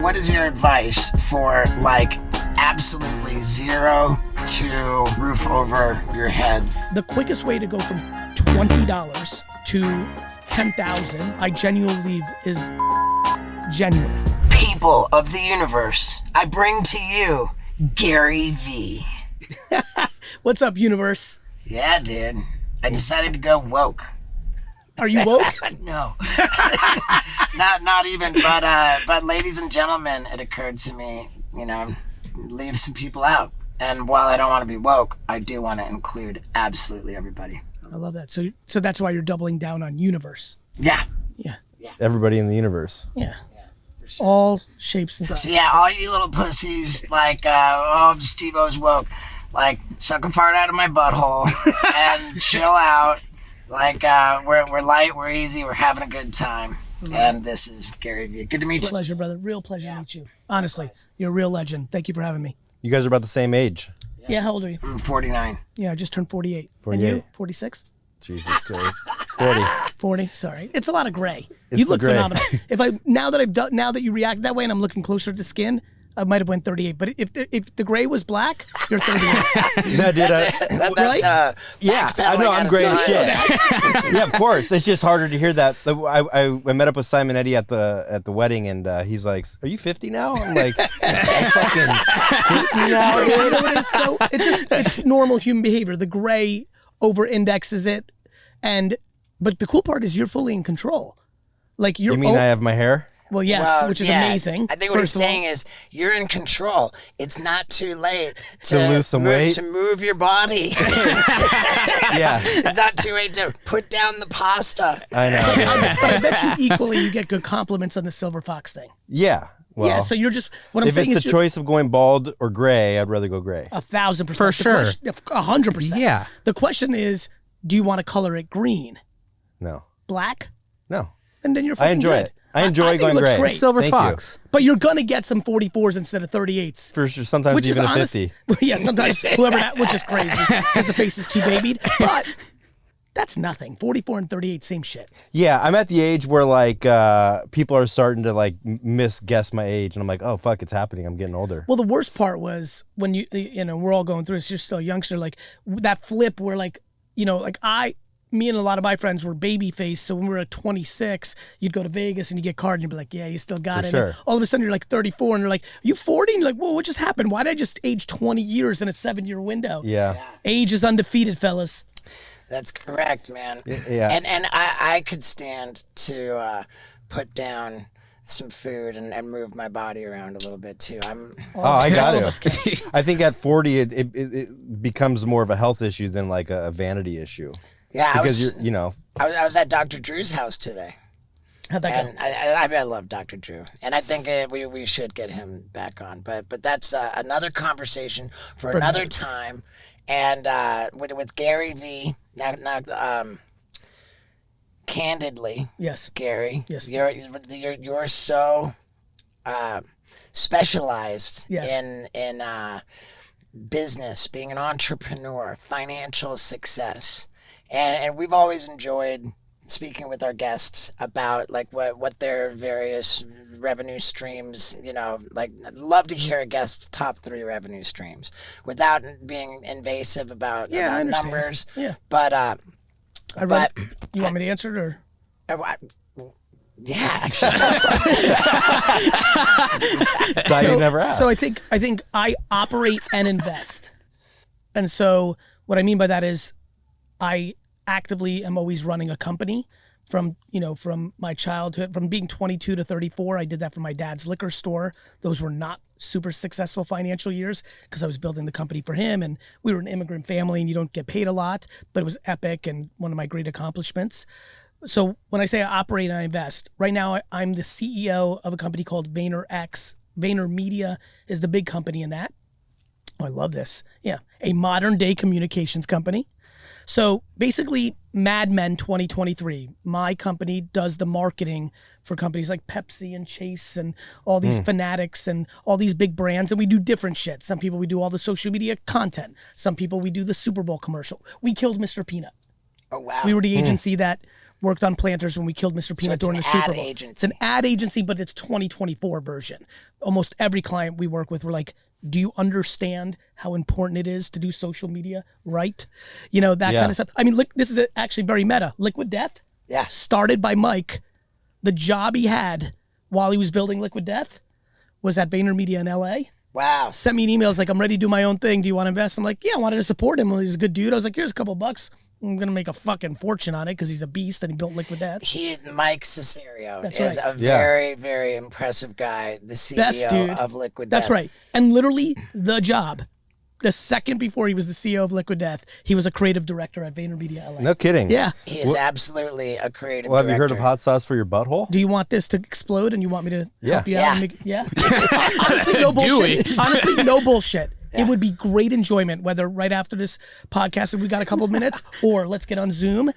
What is your advice for like absolutely zero to roof over your head? The quickest way to go from $20 to $10,000, I genuinely believe, is genuine. People of the universe, I bring to you GaryVee. What's up, universe? Yeah, dude. I decided to go woke. Are you woke? No. not even, but ladies and gentlemen, it occurred to me, leave some people out. And while I don't want to be woke, I do want to include absolutely everybody. I love that. So that's why you're doubling down on universe. Yeah. Yeah. Everybody in the universe. Yeah. Sure. All shapes and sizes. So yeah, all you little pussies, like, Steve-O's woke, like, suck a fart out of my butthole and chill out. Like, we're light, we're easy, we're having a good time. And this is GaryVee. Good to meet you. Pleasure, brother. Real pleasure to meet you. Honestly, you're a real legend. Thank you for having me. You guys are about the same age. Yeah, how old are you? I'm 49. Yeah, I just turned 48. 48. And you? 46? Jesus Christ. 40. 40, sorry. It's a lot of gray. It's You the look gray. phenomenal. Now that you react that way and I'm looking closer to skin, I might have went 38. But if the gray was black, you're 38. No, dude. Right? Yeah, I know. I'm gray as shit. Yeah, of course. It's just harder to hear that. I met up with Simon Eddy at the wedding, and he's like, "Are you 50 now?" I'm like, "I'm fucking 50 now." You know what it is, though? It's normal human behavior. The gray over indexes it, but the cool part is you're fully in control. Like You mean I have my hair? Well, yes, Well, which is yeah, amazing. I think what he's saying is you're in control. It's not too late To lose some weight? To move your body. Yeah, It's not too late to put down the pasta. I know. I bet you equally you get good compliments on the Silver Fox thing. Yeah. Well, Yeah, so you're just what I'm if saying it's is the you're choice of going bald or gray, I'd rather go gray. 1,000%. For sure. 100%. Yeah. The question is, do you want to color it green, No. black, No. and then you're I fucking enjoy good. it. I enjoy think it going looks gray. great. Silver Thank you. Fox. But you're gonna get some 44s instead of 38s. For sure. Sometimes Which even is a honest, 50. yeah, sometimes which is crazy because the face is too babied. But that's nothing. 44 and 38, same shit. Yeah, I'm at the age where like people are starting to like misguess my age, and I'm like, oh fuck, it's happening. I'm getting older. Well, the worst part was when we're all going through this. You're still a youngster, like that flip where like me and a lot of my friends were baby face. So when we were at 26, you'd go to Vegas and you get card and you'd be like, yeah, you still got For it. sure. And all of a sudden you're like 34 and you're like, are you 40? And you're like, well, what just happened? Why did I just age 20 years in a 7-year window? Yeah. Age is undefeated, fellas. That's correct, man. Yeah. And I could stand to put down some food and move my body around a little bit too. Oh, I got all of us can. to. I think at 40, it becomes more of a health issue than like a vanity issue. Yeah, Because I was at Dr. Drew's house today. How'd that go? And I love Dr. Drew, and I think we should get him back on. But that's another conversation for another time. And with GaryVee, now candidly, Yes. Gary, Yes. you're so specialized Yes. in business, being an entrepreneur, financial success, and we've always enjoyed speaking with our guests about like what their various revenue streams, like I'd love to hear a guest's top 3 revenue streams without being invasive about I understand. numbers. Yeah. But You want me to answer it or? yeah, actually. Glad you never asked. So I think I operate and invest. And so what I mean by that is I actively am always running a company from my childhood, from being 22 to 34. I did that for my dad's liquor store. Those were not super successful financial years because I was building the company for him, and we were an immigrant family and you don't get paid a lot, but it was epic and one of my great accomplishments. So when I say I operate and I invest, right now I'm the CEO of a company called VaynerX. VaynerMedia is the big company in that. Oh, I love this. Yeah. A modern day communications company. So basically, Mad Men 2023, my company does the marketing for companies like Pepsi and Chase and all these Fanatics and all these big brands. And we do different shit. Some people, we do all the social media content. Some people, we do the Super Bowl commercial. We killed Mr. Peanut. Oh, wow. We were the agency that worked on Planters when we killed Mr. Peanut during the Super Bowl. It's an ad agency, but it's 2024 version. Almost every client we work with, we're like, do you understand how important it is to do social media right? You know, that kind of stuff. I mean, look, this is actually very meta. Liquid Death, started by Mike. The job he had while he was building Liquid Death was at VaynerMedia in LA. Wow. Sent me an email. Like, I'm ready to do my own thing. Do you want to invest? I'm like, yeah, I wanted to support him. Well, he's a good dude. I was like, here's a couple bucks. I'm going to make a fucking fortune on it because he's a beast and he built Liquid Death. Mike Cesario That's is right. a very, very impressive guy, the CEO Best dude. of Liquid Death. That's right. And literally the job, the second before he was the CEO of Liquid Death, he was a creative director at VaynerMedia LA. No kidding. Yeah. He is absolutely a creative Well, have you heard director. of hot sauce for your butthole? Do you want this to explode and you want me to help you out? Yeah. Honestly, no bullshit. it. Honestly, no bullshit. It would be great enjoyment, whether right after this podcast, if we got a couple of minutes, or let's get on Zoom.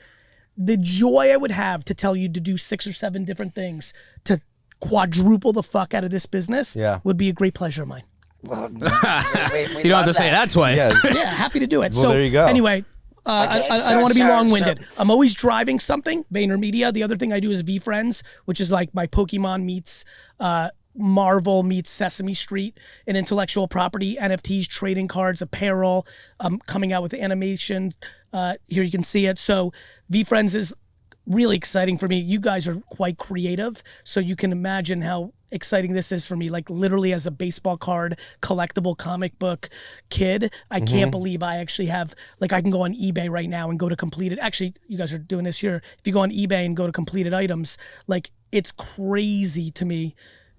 The joy I would have to tell you to do 6 or 7 different things to quadruple the fuck out of this business would be a great pleasure of mine. Well, we You don't have love to say that twice. Yeah. Yeah, happy to do it. Well, so there you go. Anyway, Okay, I so- don't want to be so- long-winded. I'm always driving something, VaynerMedia. The other thing I do is VFriends, which is like my Pokemon meets Marvel meets Sesame Street, an intellectual property, NFTs, trading cards, apparel. I'm coming out with animation. Here you can see it. So VFriends is really exciting for me. You guys are quite creative, so you can imagine how exciting this is for me. Like literally as a baseball card, collectible comic book kid, I can't believe I actually have, like I can go on eBay right now and go to completed. Actually, you guys are doing this here. If you go on eBay and go to completed items, like it's crazy to me.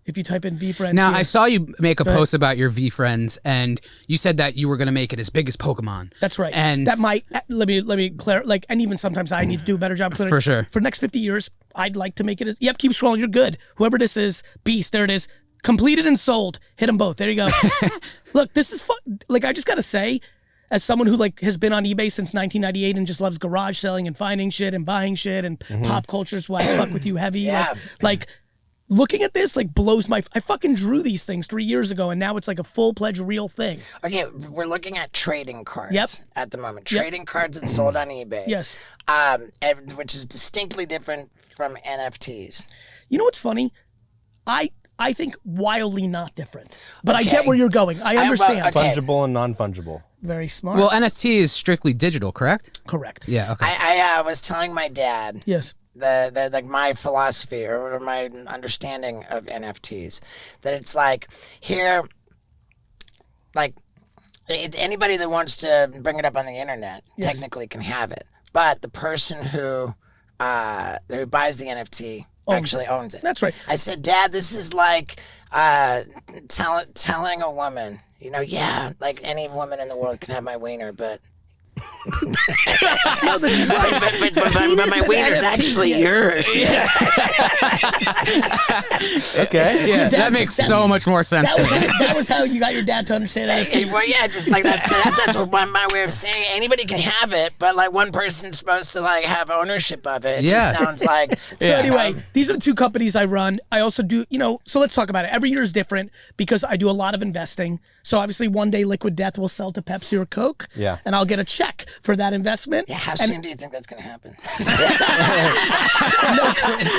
If you type in VFriends Now, here. I saw you make a ahead. post about your VFriends, and you said that you were going to make it as big as Pokemon. That's right. And that might let me clarify. Like, and even sometimes I need to do a better job. For sure. For the next 50 years, I'd like to make it as. Yep, keep scrolling. You're good. Whoever this is, beast. There it is. Completed and sold. Hit them both. There you go. Look, this is fun. Like, I just gotta say, as someone who like has been on eBay since 1998 and just loves garage selling and finding shit and buying shit and pop culture is why I fuck with you heavy. Yeah. Like looking at this like blows my. I fucking drew these things 3 years ago and now it's like a full-fledged real thing. Okay, we're looking at trading cards Yep. at the moment. Yep. Trading cards that sold on eBay. Yes. Which is distinctly different from NFTs. You know what's funny? I think wildly not different, but I Okay. get where you're going. I understand. okay. Fungible and non-fungible. Very smart. well, NFT is strictly digital, correct? Correct. Yeah. Okay. I was telling my dad Yes. the like my philosophy or my understanding of NFTs that it's like here, like anybody that wants to bring it up on the internet technically can have it, but the person who buys the NFT actually owns it. That's right. I said, Dad, this is like telling a woman, you know, yeah, like any woman in the world can have my wiener, but No, this is right. but my and wiener's NFT, actually yours. Okay. Yeah, that makes so much more sense to me. That was how you got your dad to understand NFTs. Well, yeah, just like that's what my way of saying it. Anybody can have it, but like one person's supposed to like have ownership of it. It just sounds like. So anyway, these are the 2 companies I run. I also do, so let's talk about it. Every year is different because I do a lot of investing. So obviously one day Liquid Death will sell to Pepsi or Coke. Yeah. And I'll get a check for that investment. Yeah, how soon do you think that's going to happen?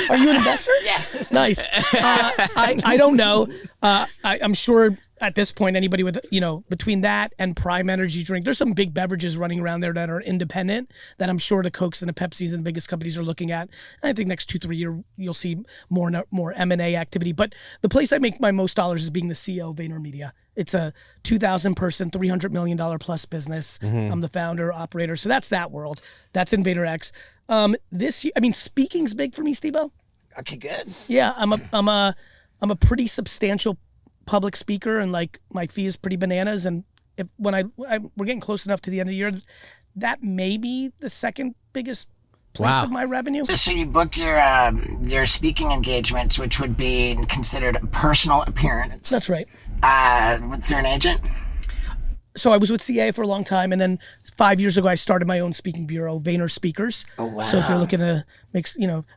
Are you an investor? Yeah. Nice. I don't know. I'm sure at this point, anybody with, between that and Prime Energy drink, there's some big beverages running around there that are independent that I'm sure the Cokes and the Pepsis and the biggest companies are looking at. And I think next 2-3 years, you'll see more M&A activity. But the place I make my most dollars is being the CEO of VaynerMedia. It's a 2,000 person, $300 million plus business. I'm the founder, operator. So that's that world. That's in VaynerX. This year, speaking's big for me, Steve-O. Okay, good. Yeah, I'm a pretty substantial public speaker, and like my fee is pretty bananas. And when we're getting close enough to the end of the year, that may be the second biggest place of my revenue. So you book your speaking engagements, which would be considered a personal appearance. That's right. Through an agent. So I was with CA for a long time, and then 5 years ago I started my own speaking bureau, Vayner Speakers. Oh wow! So if you're looking to make,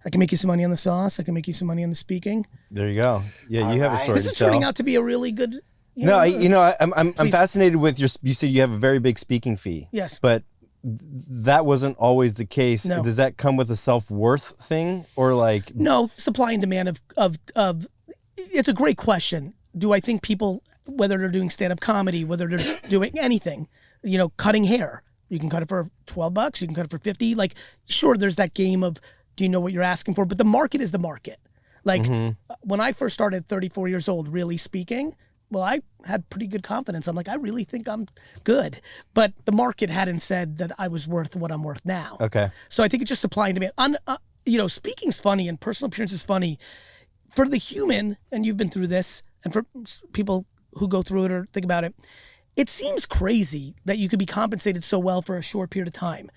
I can make you some money on the sauce. I can make you some money on the speaking. There you go. Yeah, you have a story This to is tell. turning out to be a really good. I'm fascinated with your. You said you have a very big speaking fee. Yes. But that wasn't always the case. No. Does that come with a self-worth thing, or like? No, supply and demand of it's a great question. Do I think people, whether they're doing stand-up comedy, whether they're doing anything, cutting hair, you can cut it for $12, you can cut it for $50. Like, sure, there's that game of, do you know what you're asking for? But the market is the market. Like, when I first started at 34 years old, really speaking, well, I had pretty good confidence. I'm like, I really think I'm good. But the market hadn't said that I was worth what I'm worth now. Okay. So I think it's just supply and demand. Speaking's funny and personal appearance is funny. For the human, and you've been through this, and for people who go through it or think about it, it seems crazy that you could be compensated so well for a short period of time.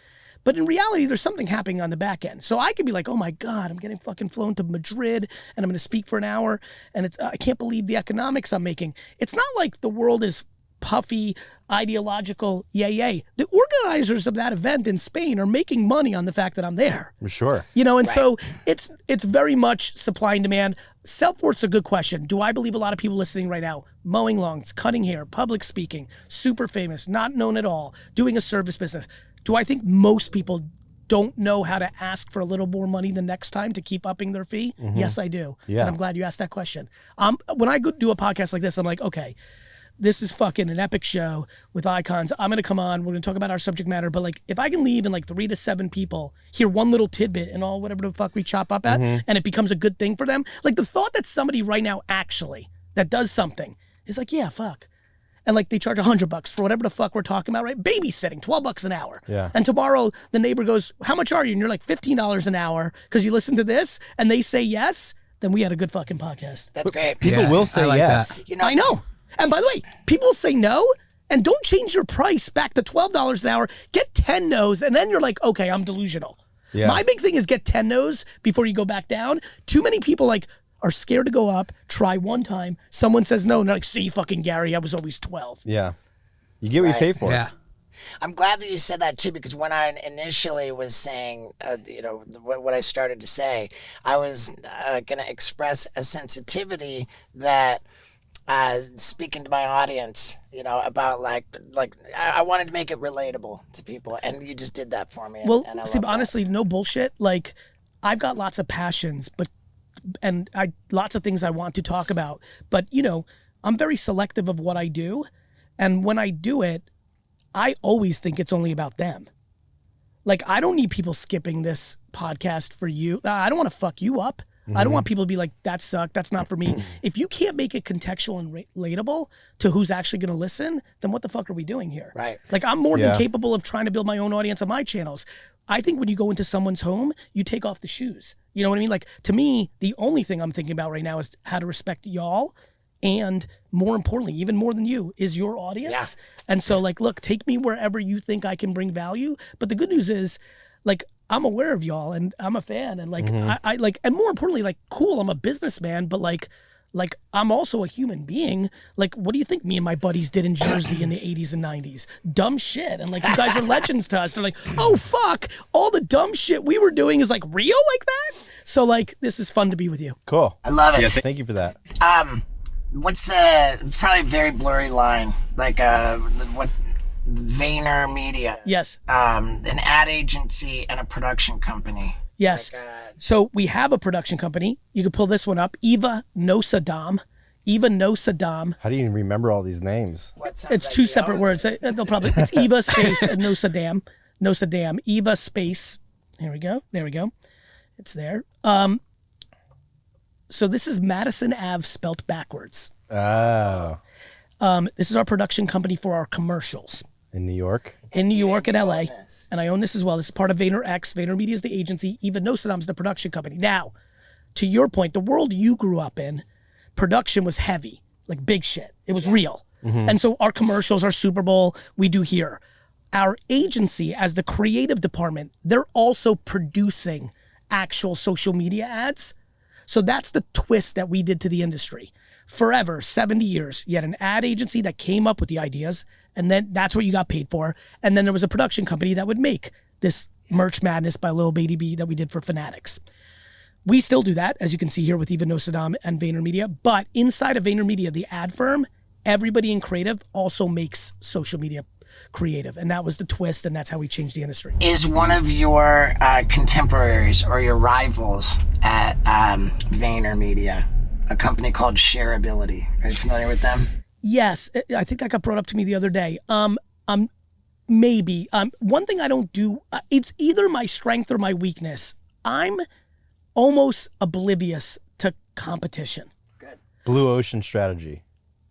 But in reality, there's something happening on the back end. So I could be like, oh my God, I'm getting fucking flown to Madrid and I'm going to speak for an hour. And I can't believe the economics I'm making. It's not like the world is puffy, ideological, yay. The organizers of that event in Spain are making money on the fact that I'm there. Sure. So it's very much supply and demand. Self-worth's a good question. Do I believe a lot of people listening right now, mowing lawns, cutting hair, public speaking, super famous, not known at all, doing a service business? Do I think most people don't know how to ask for a little more money the next time to keep upping their fee? Yes, I do. Yeah. And I'm glad you asked that question. When I go do a podcast like this, I'm like, okay, this is fucking an epic show with icons. I'm going to come on. We're going to talk about our subject matter. But like, if I can leave and like 3 to 7 people hear one little tidbit and all whatever the fuck we chop up at, and it becomes a good thing for them. Like the thought that somebody right now actually that does something is like, yeah, fuck. And like they charge $100 for whatever the fuck we're talking about, right? Babysitting, $12 an hour. Yeah. And tomorrow the neighbor goes, how much are you? And you're like $15 an hour because you listen to this and they say yes, then we had a good fucking podcast. That's great. People will say I like yes. that. I know. And by the way, people say no and don't change your price back to $12 an hour. Get 10 no's and then you're like, okay, I'm delusional. Yeah. My big thing is get 10 no's before you go back down. Too many people are scared to go up, try one time. Someone says no, and they're like, see, fucking Gary, I was always 12. Yeah. You get what you pay for. Yeah. I'm glad that you said that too, because when I initially was saying, what I started to say, I was going to express a sensitivity that, speaking to my audience, about like I wanted to make it relatable to people, and you just did that for me. Well, and I see, love that. honestly, no bullshit. Like, I've got lots of passions, and lots of things I want to talk about, but I'm very selective of what I do, and when I do it, I always think it's only about them. Like, I don't need people skipping this podcast for you. I don't want to fuck you up. I don't want people to be like, that sucked, that's not for me. If you can't make it contextual and relatable to who's actually going to listen, then what the fuck are we doing here? Right. Like, I'm more than capable of trying to build my own audience on my channels. I think when you go into someone's home, you take off the shoes. You know what I mean? Like, to me, the only thing I'm thinking about right now is how to respect y'all. And more importantly, even more than you, is your audience. Yeah. And so, like, look, take me wherever you think I can bring value. But the good news is, like, I'm aware of y'all and I'm a fan. And like, I like, and more importantly, like, cool, I'm a businessman, but like I'm also a human being. Like, what do you think me and my buddies did in Jersey in the 80s and 90s? Dumb shit. And like, you guys are legends to us. They're like, oh fuck, all the dumb shit we were doing is like real like that? So like, this is fun to be with you. Cool. I love it. Yeah, thank you for that. What's the probably very blurry line? Like what VaynerMedia? Yes. An ad agency and a production company. Yes. So we have a production company. You can pull this one up. Eva No Saddam. Eva No Saddam. How do you even remember all these names? It's 2 separate words. They'll probably, it's Eva space and No Saddam. No Saddam. Eva space. Here we go. There we go. It's there. So this is Madison Ave spelt backwards. Oh. This is our production company for our commercials. In New York? In New York and LA. And I own this as well. This is part of VaynerX. VaynerMedia is the agency. Even No Saddam's the production company. Now, to your point, the world you grew up in, production was heavy, like big shit. It was real. And so our commercials, our Super Bowl, we do here. Our agency, as the creative department, they're also producing actual social media ads. So that's the twist that we did to the industry. Forever, 70 years, you had an ad agency that came up with the ideas, and then that's what you got paid for. And then there was a production company that would make this merch madness by Lil Baby B that we did for Fanatics. We still do that, as you can see here with Even No Saddam and VaynerMedia. But inside of VaynerMedia, the ad firm, everybody in creative also makes social media creative. And that was the twist, and that's how we changed the industry. Is one of your contemporaries or your rivals at VaynerMedia a company called Shareability? Are you familiar with them? Yes, I think that got brought up to me the other day. Maybe. One thing I don't do, it's either my strength or my weakness. I'm almost oblivious to competition. Good. Blue ocean strategy.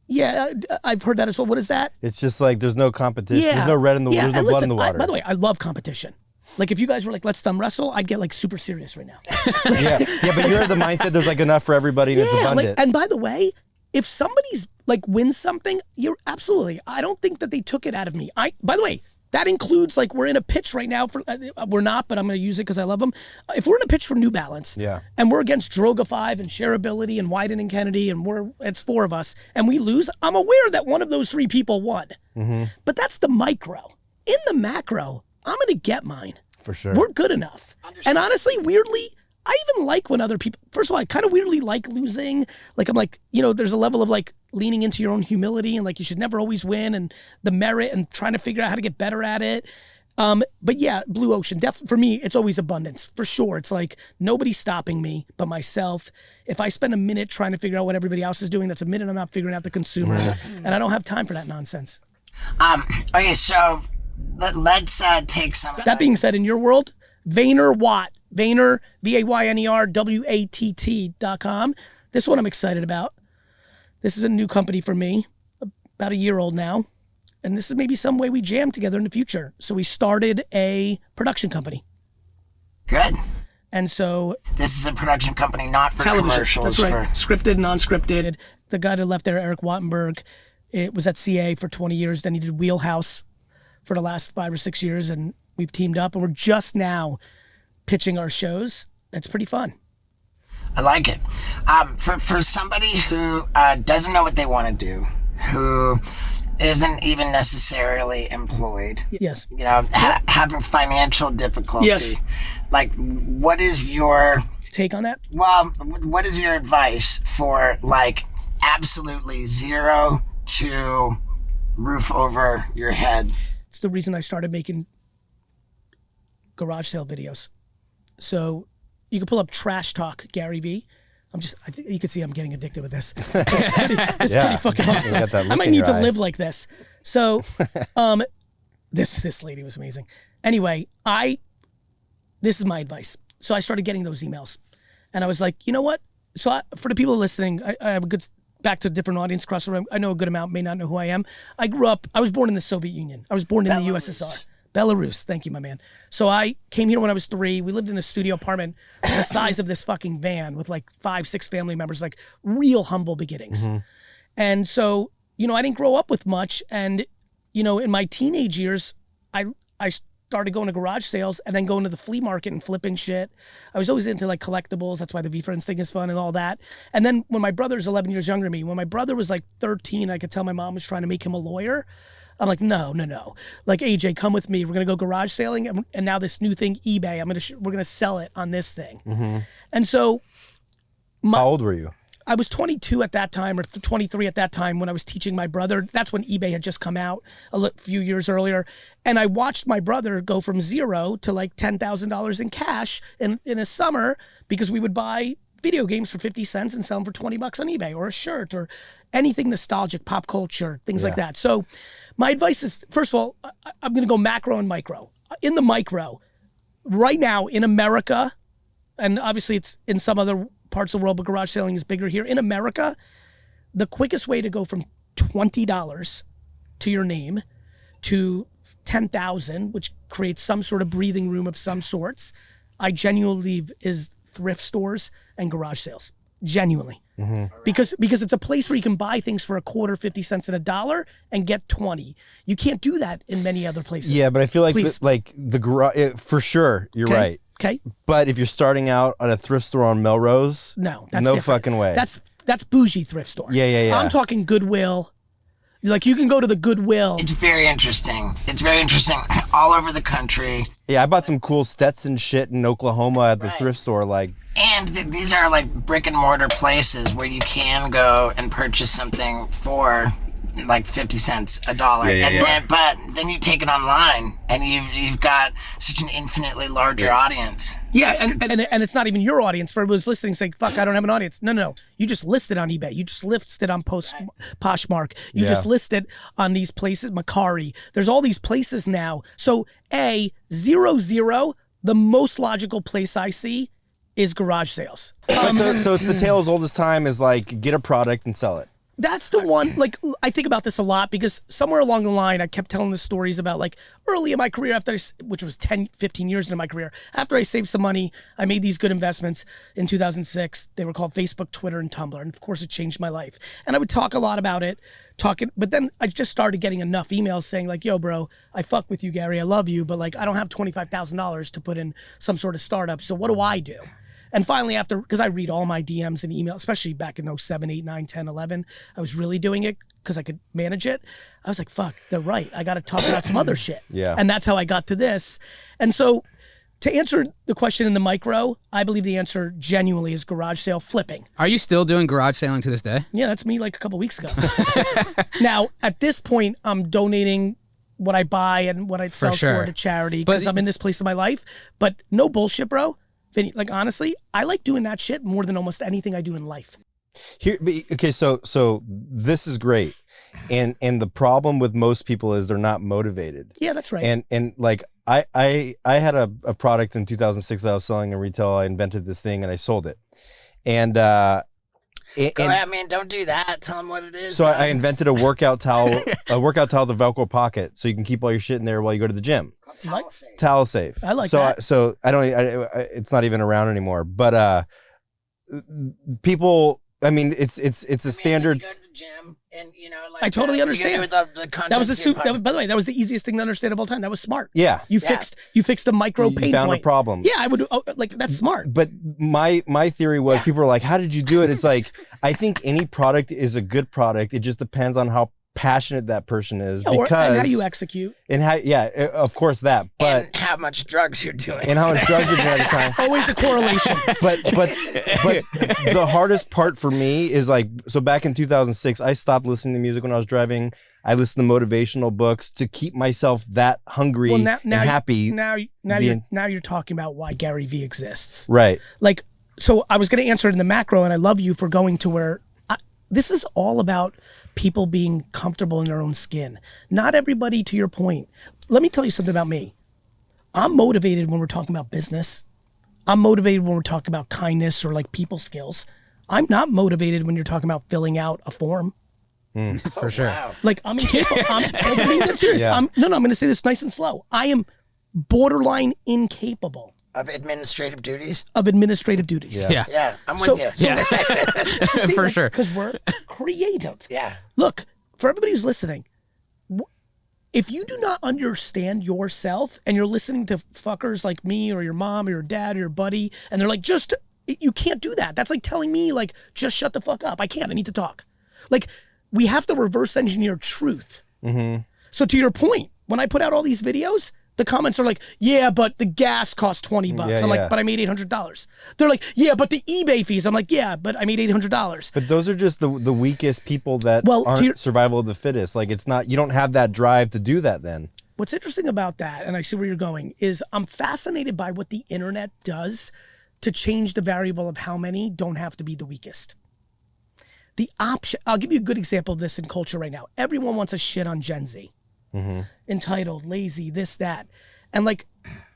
Yeah, I've heard that as well. What is that? It's just like there's no competition. Yeah. There's no red in the there's no and blood listen, in the water. by the way, I love competition. Like if you guys were like, let's thumb wrestle, I'd get like super serious right now. yeah, but you're the mindset there's like enough for everybody and it's abundant. And by the way, if somebody's like wins something, you're absolutely. I don't think that they took it out of me. By the way, that includes like we're in a pitch right now for we're not, but I'm going to use it because I love them. If we're in a pitch for New Balance, and we're against Droga 5 and Shareability and Wyden and Kennedy, and it's 4 of us, and we lose, I'm aware that one of those 3 people won. Mm-hmm. But that's the micro. In the macro, I'm going to get mine. For sure. We're good enough. And honestly, weirdly, I even like when other people, first of all, I kind of weirdly like losing. Like, I'm like, there's a level of like leaning into your own humility and like you should never always win and the merit and trying to figure out how to get better at it. But yeah, blue ocean, for me, it's always abundance, for sure. It's like nobody's stopping me but myself. If I spend a minute trying to figure out what everybody else is doing, that's a minute I'm not figuring out the consumer. And I don't have time for that nonsense. Okay, so let's take some. That being said, in your world, Vayner Watt, Vayner, VaynerWatt.com. This one I'm excited about. This is a new company for me, about a year old now. And this is maybe some way we jam together in the future. So we started a production company. Good. And so this is a production company, not for television. Commercials. That's right. Scripted, non-scripted. The guy that left there, Eric Wattenberg, it was at CA for 20 years. Then he did Wheelhouse for the last 5 or 6 years. And we've teamed up and we're just now pitching our shows. That's pretty fun. I like it. For somebody who doesn't know what they want to do, who isn't even necessarily employed, yes, having financial difficulty, yes, like what is your take on that? Well, what is your advice for like absolutely zero to roof over your head? It's the reason I started making garage sale videos. So you can pull up Trash Talk GaryVee. I think you can see I'm getting addicted with this. It's pretty fucking awesome. I might need to live like this. So, this lady was amazing. Anyway, this is my advice. So I started getting those emails, and I was like, you know what? So for the people listening, I have a good back to different audience across the room. I know a good amount may not know who I am. I was born in the Soviet Union. I was born in the USSR. Belarus. Thank you, my man. So I came here when I was 3. We lived in a studio apartment the size of this fucking van with like 5, 6 family members, like real humble beginnings. Mm-hmm. And so, I didn't grow up with much. And, in my teenage years, I started going to garage sales and then going to the flea market and flipping shit. I was always into like collectibles. That's why the V-Friends thing is fun and all that. And then when my brother's 11 years younger than me, when my brother was like 13, I could tell my mom was trying to make him a lawyer. I'm like, no. Like, AJ, come with me. We're going to go garage sailing. And now this new thing, eBay, we're going to sell it on this thing. Mm-hmm. And so. How old were you? I was 22 at that time, or 23 at that time when I was teaching my brother. That's when eBay had just come out a few years earlier. And I watched my brother go from 0 to like $10,000 in cash in a summer because we would buy video games for 50 cents and sell them for $20 on eBay, or a shirt, or anything nostalgic, pop culture, things like that. So my advice is, first of all, I'm going to go macro and micro. In the micro, right now in America, and obviously it's in some other parts of the world, but garage selling is bigger here. In America, the quickest way to go from $20 to your name to $10,000, which creates some sort of breathing room of some sorts, I genuinely believe is thrift stores and garage sales. Genuinely. Mm-hmm. Because it's a place where you can buy things for a quarter, 50 cents, and $1 and get 20. You can't do that in many other places. Yeah, but I feel like the garage, for sure, you're right. Okay. But if you're starting out at a thrift store on Melrose, no different. Fucking way. That's bougie thrift store. Yeah. I'm talking Goodwill. Like, you can go to the Goodwill. It's very interesting. All over the country. Yeah, I bought some cool Stetson shit in Oklahoma at the thrift store. Like, and these are like brick and mortar places where you can go and purchase something for like 50 cents a dollar, but then you take it online and you've got such an infinitely larger audience. Yeah, and it's not even your audience. For everyone who's listening, saying, "Fuck, I don't have an audience." No. You just list it on eBay. You just list it on Poshmark. You just list it on these places, Macari. There's all these places now. So 0, the most logical place I see is garage sales. So it's the tale as old as time is like get a product and sell it. That's the one, like, I think about this a lot because somewhere along the line, I kept telling the stories about, like, early in my career, which was 10, 15 years into my career, after I saved some money, I made these good investments in 2006. They were called Facebook, Twitter, and Tumblr. And of course, it changed my life. And I would talk a lot about it, but then I just started getting enough emails saying, like, yo, bro, I fuck with you, Gary. I love you. But, like, I don't have $25,000 to put in some sort of startup. So what do I do? And finally, because I read all my DMs and emails, especially back in 07, 8, 9, 10, 11, I was really doing it because I could manage it. I was like, fuck, they're right. I got to talk about some other shit. Yeah. And that's how I got to this. And so to answer the question in the micro, I believe the answer genuinely is garage sale flipping. Are you still doing garage sailing to this day? Yeah, that's me like a couple weeks ago. Now, at this point, I'm donating what I buy and what I sell for to charity because I'm in this place in my life. But no bullshit, bro. Vinny, like, honestly, I like doing that shit more than almost anything I do in life. Okay, so this is great, and the problem with most people is they're not motivated. Yeah, that's right. And like I had a product in 2006 that I was selling in retail. I invented this thing and I sold it, and go ahead, man. Don't do that. Tell them what it is. So I invented a workout towel, with a Velcro pocket, so you can keep all your shit in there while you go to the gym. Towel safe. I like that. So it's not even around anymore. But people, I mean, it's a standard. You go to the gym and like I totally understand. That was by the way, that was the easiest thing to understand of all time. That was smart. Yeah. You fixed the micro pain point. You found a problem. Yeah, I would like that's smart. But my theory was people were like, how did you do it? It's like I think any product is a good product. It just depends on how passionate that person is and how you execute and how of course that but and how much drugs you're doing and how much drugs you're doing at the time. Always a correlation. but the hardest part for me is like, so back in 2006 I stopped listening to music when I was driving. I listened to motivational books to keep myself that hungry and happy. Now you're talking about why GaryVee exists, right? Like, so I was going to answer it in the macro, and I love you for going to where this is all about people being comfortable in their own skin. Not everybody, to your point. Let me tell you something about me. I'm motivated when we're talking about business. I'm motivated when we're talking about kindness or like people skills. I'm not motivated when you're talking about filling out a form. For sure. Wow. Like, I'm incapable. I'm being dead serious. Yeah. I'm going to say this nice and slow. I am borderline incapable Of administrative duties? of administrative duties. Yeah, I'm with you. Yeah. For sure. Because we're creative. Yeah. Look, for everybody who's listening, if you do not understand yourself and you're listening to fuckers like me or your mom or your dad or your buddy, and they're like, you can't do that. That's like telling me, like, just shut the fuck up. I can't. I need to talk. Like, we have to reverse engineer truth. Mm-hmm. So to your point, when I put out all these videos, the comments are like, yeah, but the gas cost $20. I'm like, but I made $800. They're like, yeah, but the eBay fees. I'm like, yeah, but I made $800. But those are just the weakest people that aren't survival of the fittest. Like, it's not, you don't have that drive to do that then. What's interesting about that, and I see where you're going, is I'm fascinated by what the internet does to change the variable of how many don't have to be the weakest. The option, I'll give you a good example of this in culture right now. Everyone wants to shit on Gen Z. Mm-hmm. Entitled, lazy, this, that. And like,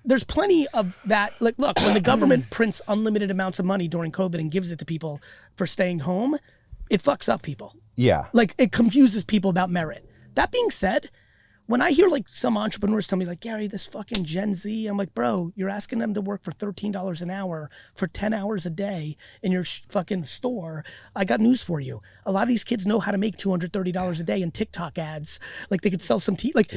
there's plenty of that. Like, look, when the government prints unlimited amounts of money during COVID and gives it to people for staying home, it fucks up people. Yeah. Like, it confuses people about merit. That being said, when I hear like some entrepreneurs tell me like, Gary, this fucking Gen Z, I'm like, bro, you're asking them to work for $13 an hour for 10 hours a day in your fucking store. I got news for you. A lot of these kids know how to make $230 a day in TikTok ads. Like, they could sell some tea. Like,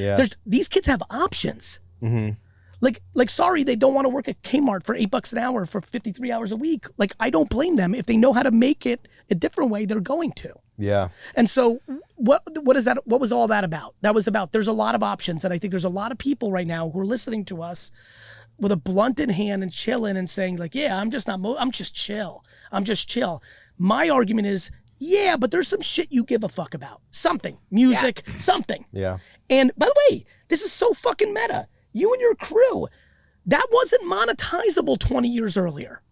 these kids have options. Mm-hmm. Like, sorry, they don't want to work at Kmart for $8 an hour for 53 hours a week. Like, I don't blame them. If they know how to make it a different way, they're going to. Yeah. And so what is that? What was all that about? That was about, there's a lot of options. And I think there's a lot of people right now who are listening to us with a blunt in hand and chilling and saying like, yeah, I'm just chill. I'm just chill. My argument is, Yeah, but there's some shit you give a fuck about. Something. Music, something. Yeah. And by the way, this is so fucking meta. You and your crew, that wasn't monetizable 20 years earlier.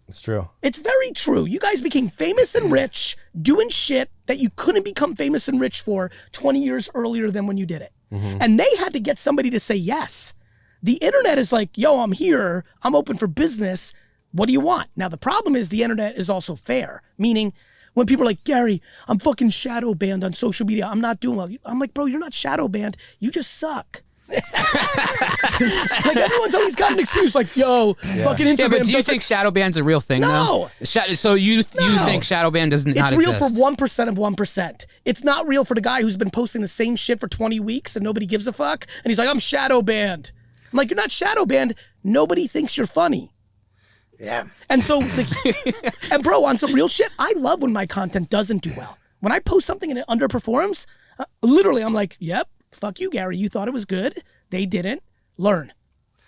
It's true. It's very true. You guys became famous and rich doing shit that you couldn't become famous and rich for 20 years earlier than when you did it. And they had to get somebody to say yes. The internet is like, yo, I'm here. I'm open for business. What do you want? Now, the problem is the internet is also fair, meaning when people are like, Gary, I'm fucking shadow banned on social media. I'm not doing well. I'm like, bro, you're not shadow banned. You just suck. Like everyone's always got an excuse like, yo, fucking Instagram. Yeah, but do you think shadow ban's a real thing? No. So you think shadow ban doesn't not real exist? for 1% of 1%. It's not real for the guy who's been posting the same shit for 20 weeks and nobody gives a fuck. And he's like, I'm shadow banned. I'm like, you're not shadow banned. Nobody thinks you're funny. Yeah. And so, and bro, on some real shit, I love when my content doesn't do well. When I post something and it underperforms, literally, I'm like, yep, fuck you, Gary. You thought it was good. They didn't. Learn.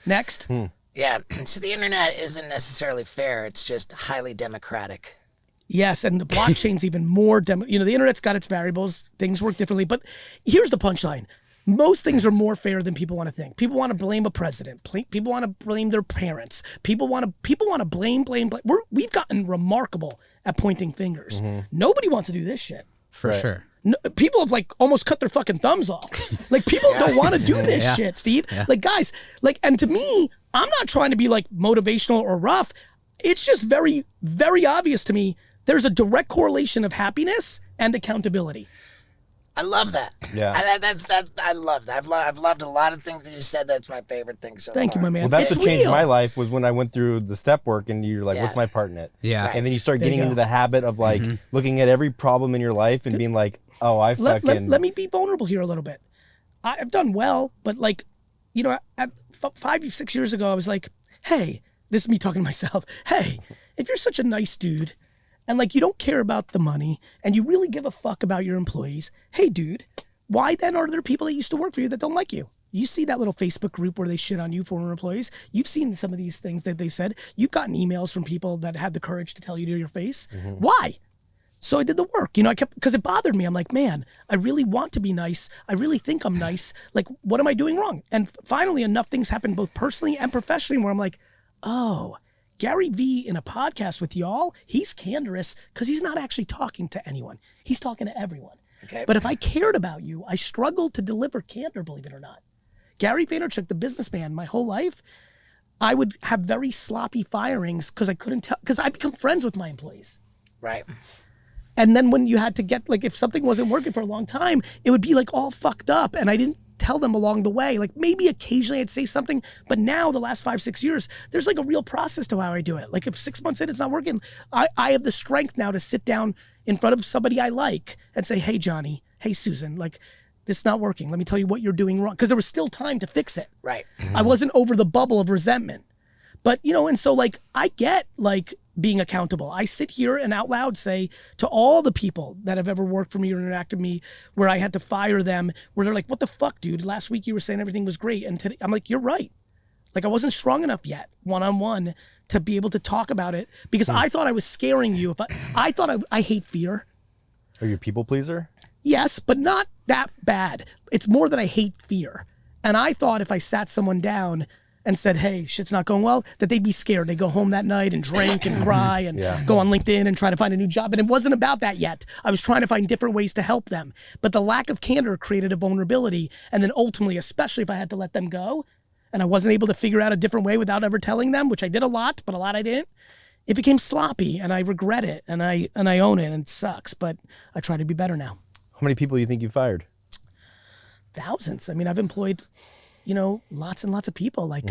Next. Yeah. So the internet isn't necessarily fair. It's just highly democratic. Yes, and the blockchain's even more, the internet's got its variables. Things work differently. But here's the punchline. Most things are more fair than people want to think. People want to blame a president. People want to blame their parents. People want to blame. We've gotten remarkable at pointing fingers. Nobody wants to do this shit. For sure. No, people have like almost cut their fucking thumbs off. Like people don't want to do this shit, Steve. Like guys, and to me, I'm not trying to be like motivational or rough. It's just very, very obvious to me. There's a direct correlation of happiness and accountability. I love that. Yeah. I love that. I've loved a lot of things that you said. That's my favorite thing so Thank far. you, my man. Well, that's It's what changed real. my life was when I went through the step work and you're like, Yeah. what's my part in it? Yeah. And then you start There you getting go. into the habit of like looking at every problem in your life and being like, oh, I fucking... Let me be vulnerable here a little bit. I've done well, but like, at 5, 6 years ago, I was like, hey, this is me talking to myself. Hey, if you're such a nice dude and like you don't care about the money and you really give a fuck about your employees, hey, dude, why then are there people that used to work for you that don't like you? You see that little Facebook group where they shit on you, former employees. You've seen some of these things that they said. You've gotten emails from people that had the courage to tell you to your face. Why? So I did the work. I kept, because it bothered me. I'm like, man, I really want to be nice. I really think I'm nice. Like, what am I doing wrong? And finally, enough things happened both personally and professionally where I'm like, oh, GaryVee in a podcast with y'all, he's candorous because he's not actually talking to anyone. He's talking to everyone. Okay. But if I cared about you, I struggled to deliver candor, believe it or not. Gary Vaynerchuk, the businessman, my whole life, I would have very sloppy firings because I couldn't tell, because I become friends with my employees. Right. And then when you had to get, like, if something wasn't working for a long time, it would be like all fucked up. And I didn't tell them along the way. Like maybe occasionally I'd say something, but now the last 5, 6 years, there's like a real process to how I do it. Like if 6 months in it's not working, I have the strength now to sit down in front of somebody I like and say, hey, Johnny, hey, Susan, like this is not working. Let me tell you what you're doing wrong. Because there was still time to fix it. Right. I wasn't over the bubble of resentment. But, and so like I get like being accountable. I sit here and out loud say to all the people that have ever worked for me or interacted with me where I had to fire them, where they're like, what the fuck, dude? Last week you were saying everything was great. And today I'm like, you're right. Like I wasn't strong enough yet one-on-one to be able to talk about it because I thought I was scaring you. If I thought I hate fear. Are you a people pleaser? Yes, but not that bad. It's more that I hate fear. And I thought if I sat someone down and said, hey, shit's not going well, that they'd be scared. They'd go home that night and drink and cry and go on LinkedIn and try to find a new job. And it wasn't about that yet. I was trying to find different ways to help them. But the lack of candor created a vulnerability. And then ultimately, especially if I had to let them go, and I wasn't able to figure out a different way without ever telling them, which I did a lot, but a lot I didn't, it became sloppy and I regret it and I own it and it sucks. But I try to be better now. How many people do you think you fired? Thousands. I mean, I've employed lots and lots of people, like,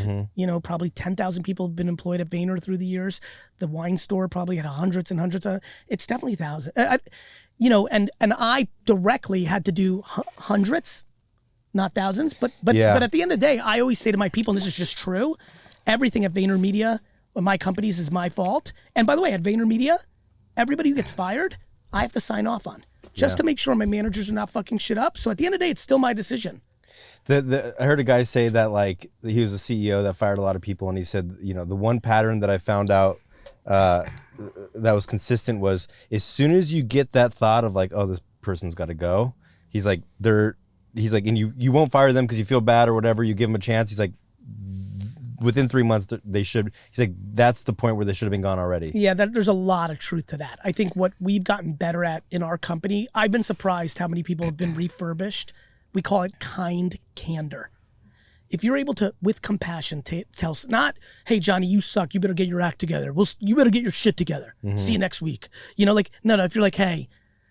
probably 10,000 people have been employed at Vayner through the years. The wine store probably had hundreds and hundreds of, it's definitely thousands. And I directly had to do hundreds, not thousands, but at the end of the day, I always say to my people, and this is just true, everything at VaynerMedia, my companies is my fault. And by the way, at VaynerMedia, everybody who gets fired, I have to sign off on just to make sure my managers are not fucking shit up. So at the end of the day, it's still my decision. I heard a guy say that like he was a CEO that fired a lot of people, and he said, the one pattern that I found out that was consistent was as soon as you get that thought of like, oh, this person's got to go, he's like, and you won't fire them because you feel bad or whatever. You give them a chance. He's like, within 3 months they should. He's like, that's the point where they should have been gone already. Yeah, there's a lot of truth to that. I think what we've gotten better at in our company, I've been surprised how many people have been refurbished. We call it kind candor. If you're able to, with compassion, tell, not, hey, Johnny, you suck. You better get your act together. You better get your shit together. See you next week. You know, like, no, if you're like, hey,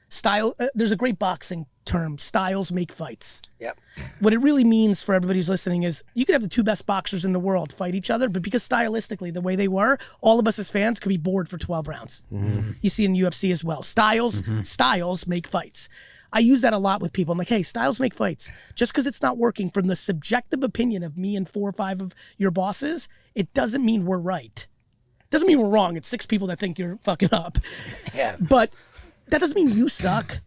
style, there's a great boxing term, styles make fights. Yep. What it really means for everybody who's listening is you could have the two best boxers in the world fight each other, but because stylistically, the way they were, all of us as fans could be bored for 12 rounds. You see in UFC as well. Styles make fights. I use that a lot with people. I'm like, hey, styles make fights. Just because it's not working from the subjective opinion of me and 4 or 5 of your bosses, it doesn't mean we're right. It doesn't mean we're wrong. It's 6 people that think you're fucking up. Yeah. But that doesn't mean you suck.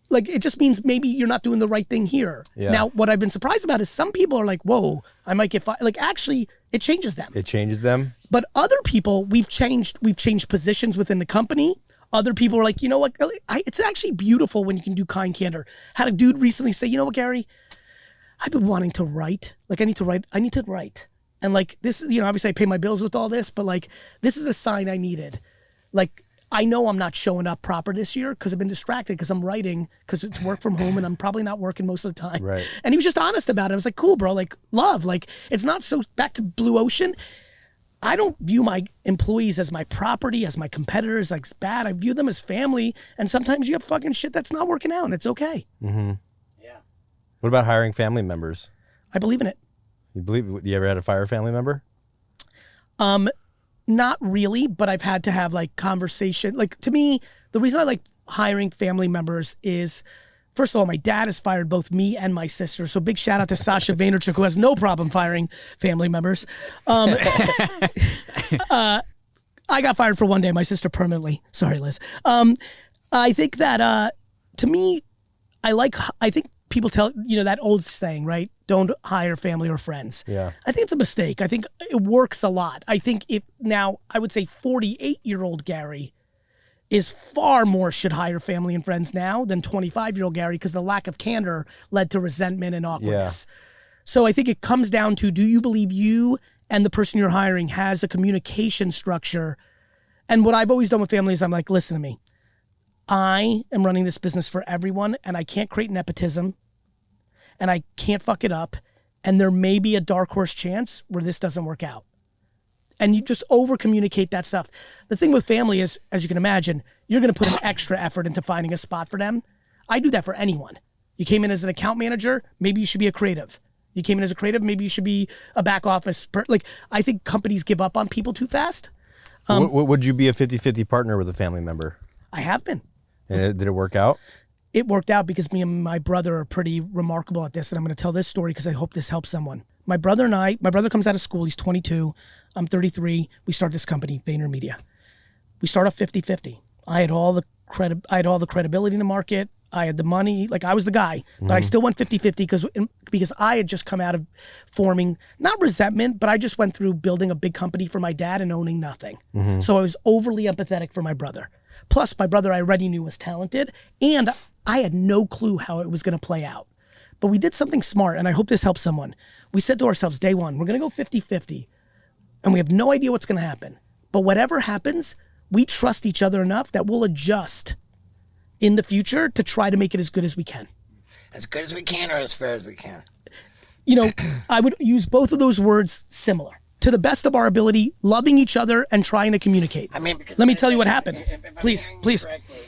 Like, it just means maybe you're not doing the right thing here. Yeah. Now, what I've been surprised about is some people are like, whoa, I might get fired. Like, actually, it changes them. It changes them. But other people, we've changed positions within the company. Other people are like, you know what? It's actually beautiful when you can do kind candor. Had a dude recently say, you know what, Gary? I've been wanting to write. Like, I need to write. And like, this, you know, obviously I pay my bills with all this, but like, this is the sign I needed. Like, I know I'm not showing up proper this year because I've been distracted because I'm writing because it's work from home and I'm probably not working most of the time. Right. And he was just honest about it. I was like, cool, bro. Like, love. Like, it's not so back to Blue Ocean. I don't view my employees as my property, as my competitors, like it's bad. I view them as family. And sometimes you have fucking shit that's not working out and it's okay. Mm-hmm. Yeah. What about hiring family members? I believe in it. You ever had to fire a family member? Not really, but I've had to have like conversation. Like, to me, the reason I like hiring family members is, first of all, my dad has fired both me and my sister. So big shout out to Sasha Vaynerchuk, who has no problem firing family members. I got fired for one day, my sister permanently. Sorry, Liz. I think that to me, I think people tell, you know, that old saying, right? Don't hire family or friends. Yeah. I think it's a mistake. I think it works a lot. I think now I would say 48-year-old Gary is far more should hire family and friends now than 25-year-old Gary because the lack of candor led to resentment and awkwardness. So I think it comes down to, do you believe you and the person you're hiring has a communication structure? And what I've always done with family is I'm like, listen to me. I am running this business for everyone and I can't create nepotism and I can't fuck it up. And there may be a dark horse chance where this doesn't work out. And you just over communicate that stuff. The thing with family is, as you can imagine, you're going to put an extra effort into finding a spot for them. I do that for anyone. You came in as an account manager, maybe you should be a creative. You came in as a creative, maybe you should be a back office. I think companies give up on people too fast. Would you be a 50-50 partner with a family member? I have been. And did it work out? It worked out because me and my brother are pretty remarkable at this. And I'm going to tell this story because I hope this helps someone. My brother comes out of school. He's 22. I'm 33. We start this company, VaynerMedia. We start off 50-50. I had all the credibility in the market. I had the money. Like, I was the guy, but I still went 50-50 because I had just come out of forming, not resentment, but I just went through building a big company for my dad and owning nothing. So I was overly empathetic for my brother. Plus, my brother I already knew was talented, and I had no clue how it was going to play out. But we did something smart, and I hope this helps someone. We said to ourselves, day one, we're going to go 50-50, and we have no idea what's going to happen. But whatever happens, we trust each other enough that we'll adjust in the future to try to make it as good as we can. As good as we can or as fair as we can. You know, I would use both of those words similar. To the best of our ability, loving each other and trying to communicate. I mean, because let me tell you what happened. If I'm Please. hearing you correctly,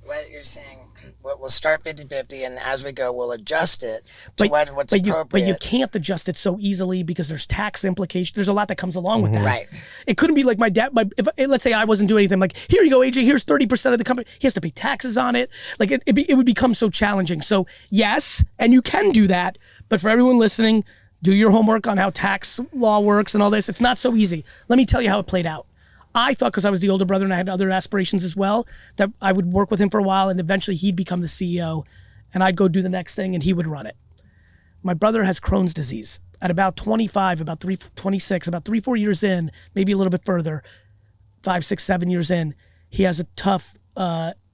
what you're saying, we'll start 50-50, and as we go, we'll adjust it to what's appropriate. But you can't adjust it so easily because there's tax implications. There's a lot that comes along with that. Right. It couldn't be like my dad. Let's say I wasn't doing anything. Like, here you go, AJ. Here's 30% of the company. He has to pay taxes on it. Like, it would become so challenging. So yes, and you can do that. But for everyone listening, do your homework on how tax law works and all this. It's not so easy. Let me tell you how it played out. I thought, because I was the older brother and I had other aspirations as well, that I would work with him for a while and eventually he'd become the CEO and I'd go do the next thing and he would run it. My brother has Crohn's disease. At about 25, 26, about 3-4 years in, maybe a little bit further, 5, 6, 7 years in, he has a tough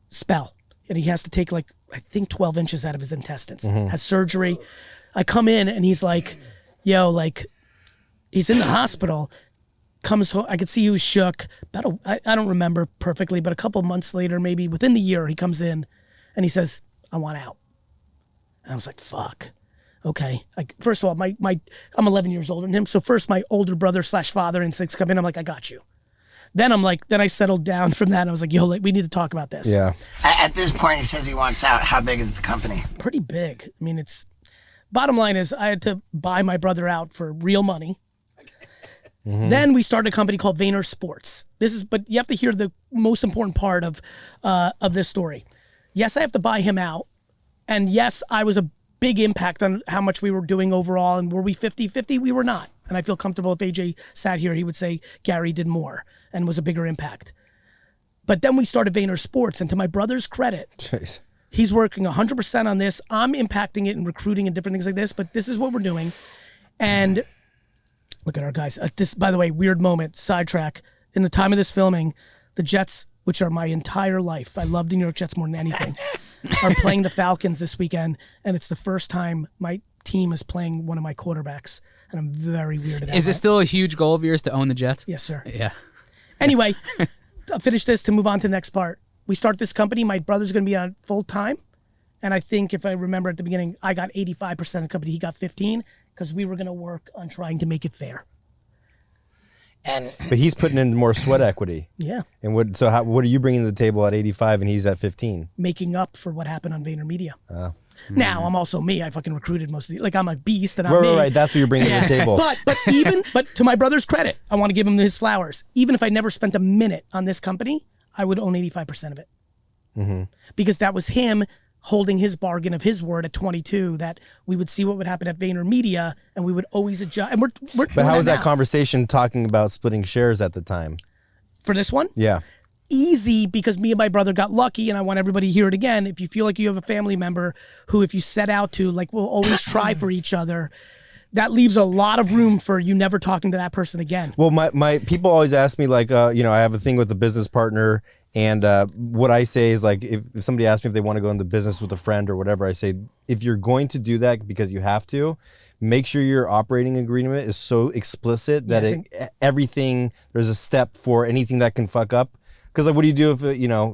spell, and he has to take like I think 12 inches out of his intestines. Has surgery. I come in and he's like, "Yo, like, he's in the hospital." Comes home. I could see he was shook. I don't remember perfectly, but a couple months later, maybe within the year, he comes in and he says, "I want out." And I was like, "Fuck." Okay. Like, first of all, I'm 11 years older than him. So first my older brother / father instincts come in. I'm like, "I got you." Then I settled down from that. And I was like, "Yo, we need to talk about this." Yeah. At this point, he says he wants out. How big is the company? Pretty big. I mean, bottom line is I had to buy my brother out for real money. Then we started a company called VaynerSports. But you have to hear the most important part of this story. Yes, I have to buy him out. And yes, I was a big impact on how much we were doing overall. And were we 50-50? We were not. And I feel comfortable if AJ sat here, he would say Gary did more and was a bigger impact. But then we started VaynerSports. And to my brother's credit, Jeez. he's working 100% on this. I'm impacting it and recruiting and different things like this. But this is what we're doing. And look at our guys. This, by the way, weird moment, sidetrack. In the time of this filming, the Jets, which are my entire life, I love the New York Jets more than anything, are playing the Falcons this weekend, and it's the first time my team is playing one of my quarterbacks, and I'm very weirded out. Is it still a huge goal of yours to own the Jets? Yes, sir. Yeah. Anyway, I'll finish this to move on to the next part. We start this company. My brother's going to be on full time, and I think if I remember at the beginning, I got 85% of the company. He got 15%. Because we were going to work on trying to make it fair. But he's putting in more sweat equity. Yeah. And what are you bringing to the table at 85 and he's at 15? Making up for what happened on VaynerMedia. Now, I'm also me. I fucking recruited most of the, like, I'm a beast and I'm me. Right. That's what you're bringing to the table. But to my brother's credit, I want to give him his flowers. Even if I never spent a minute on this company, I would own 85% of it. Because that was him holding his bargain of his word at 22 that we would see what would happen at VaynerMedia and we would always adjust. And we're But how was that conversation talking about splitting shares at the time? For this one? Yeah. Easy, because me and my brother got lucky, and I want everybody to hear it again. If you feel like you have a family member who, if you set out to, like, will always try for each other, that leaves a lot of room for you never talking to that person again. Well, my people always ask me, like, I have a thing with a business partner. And what I say is, like, if somebody asks me if they want to go into business with a friend or whatever, I say, if you're going to do that because you have to, make sure your operating agreement is so explicit that everything, there's a step for anything that can fuck up. Because, like, what do you do if,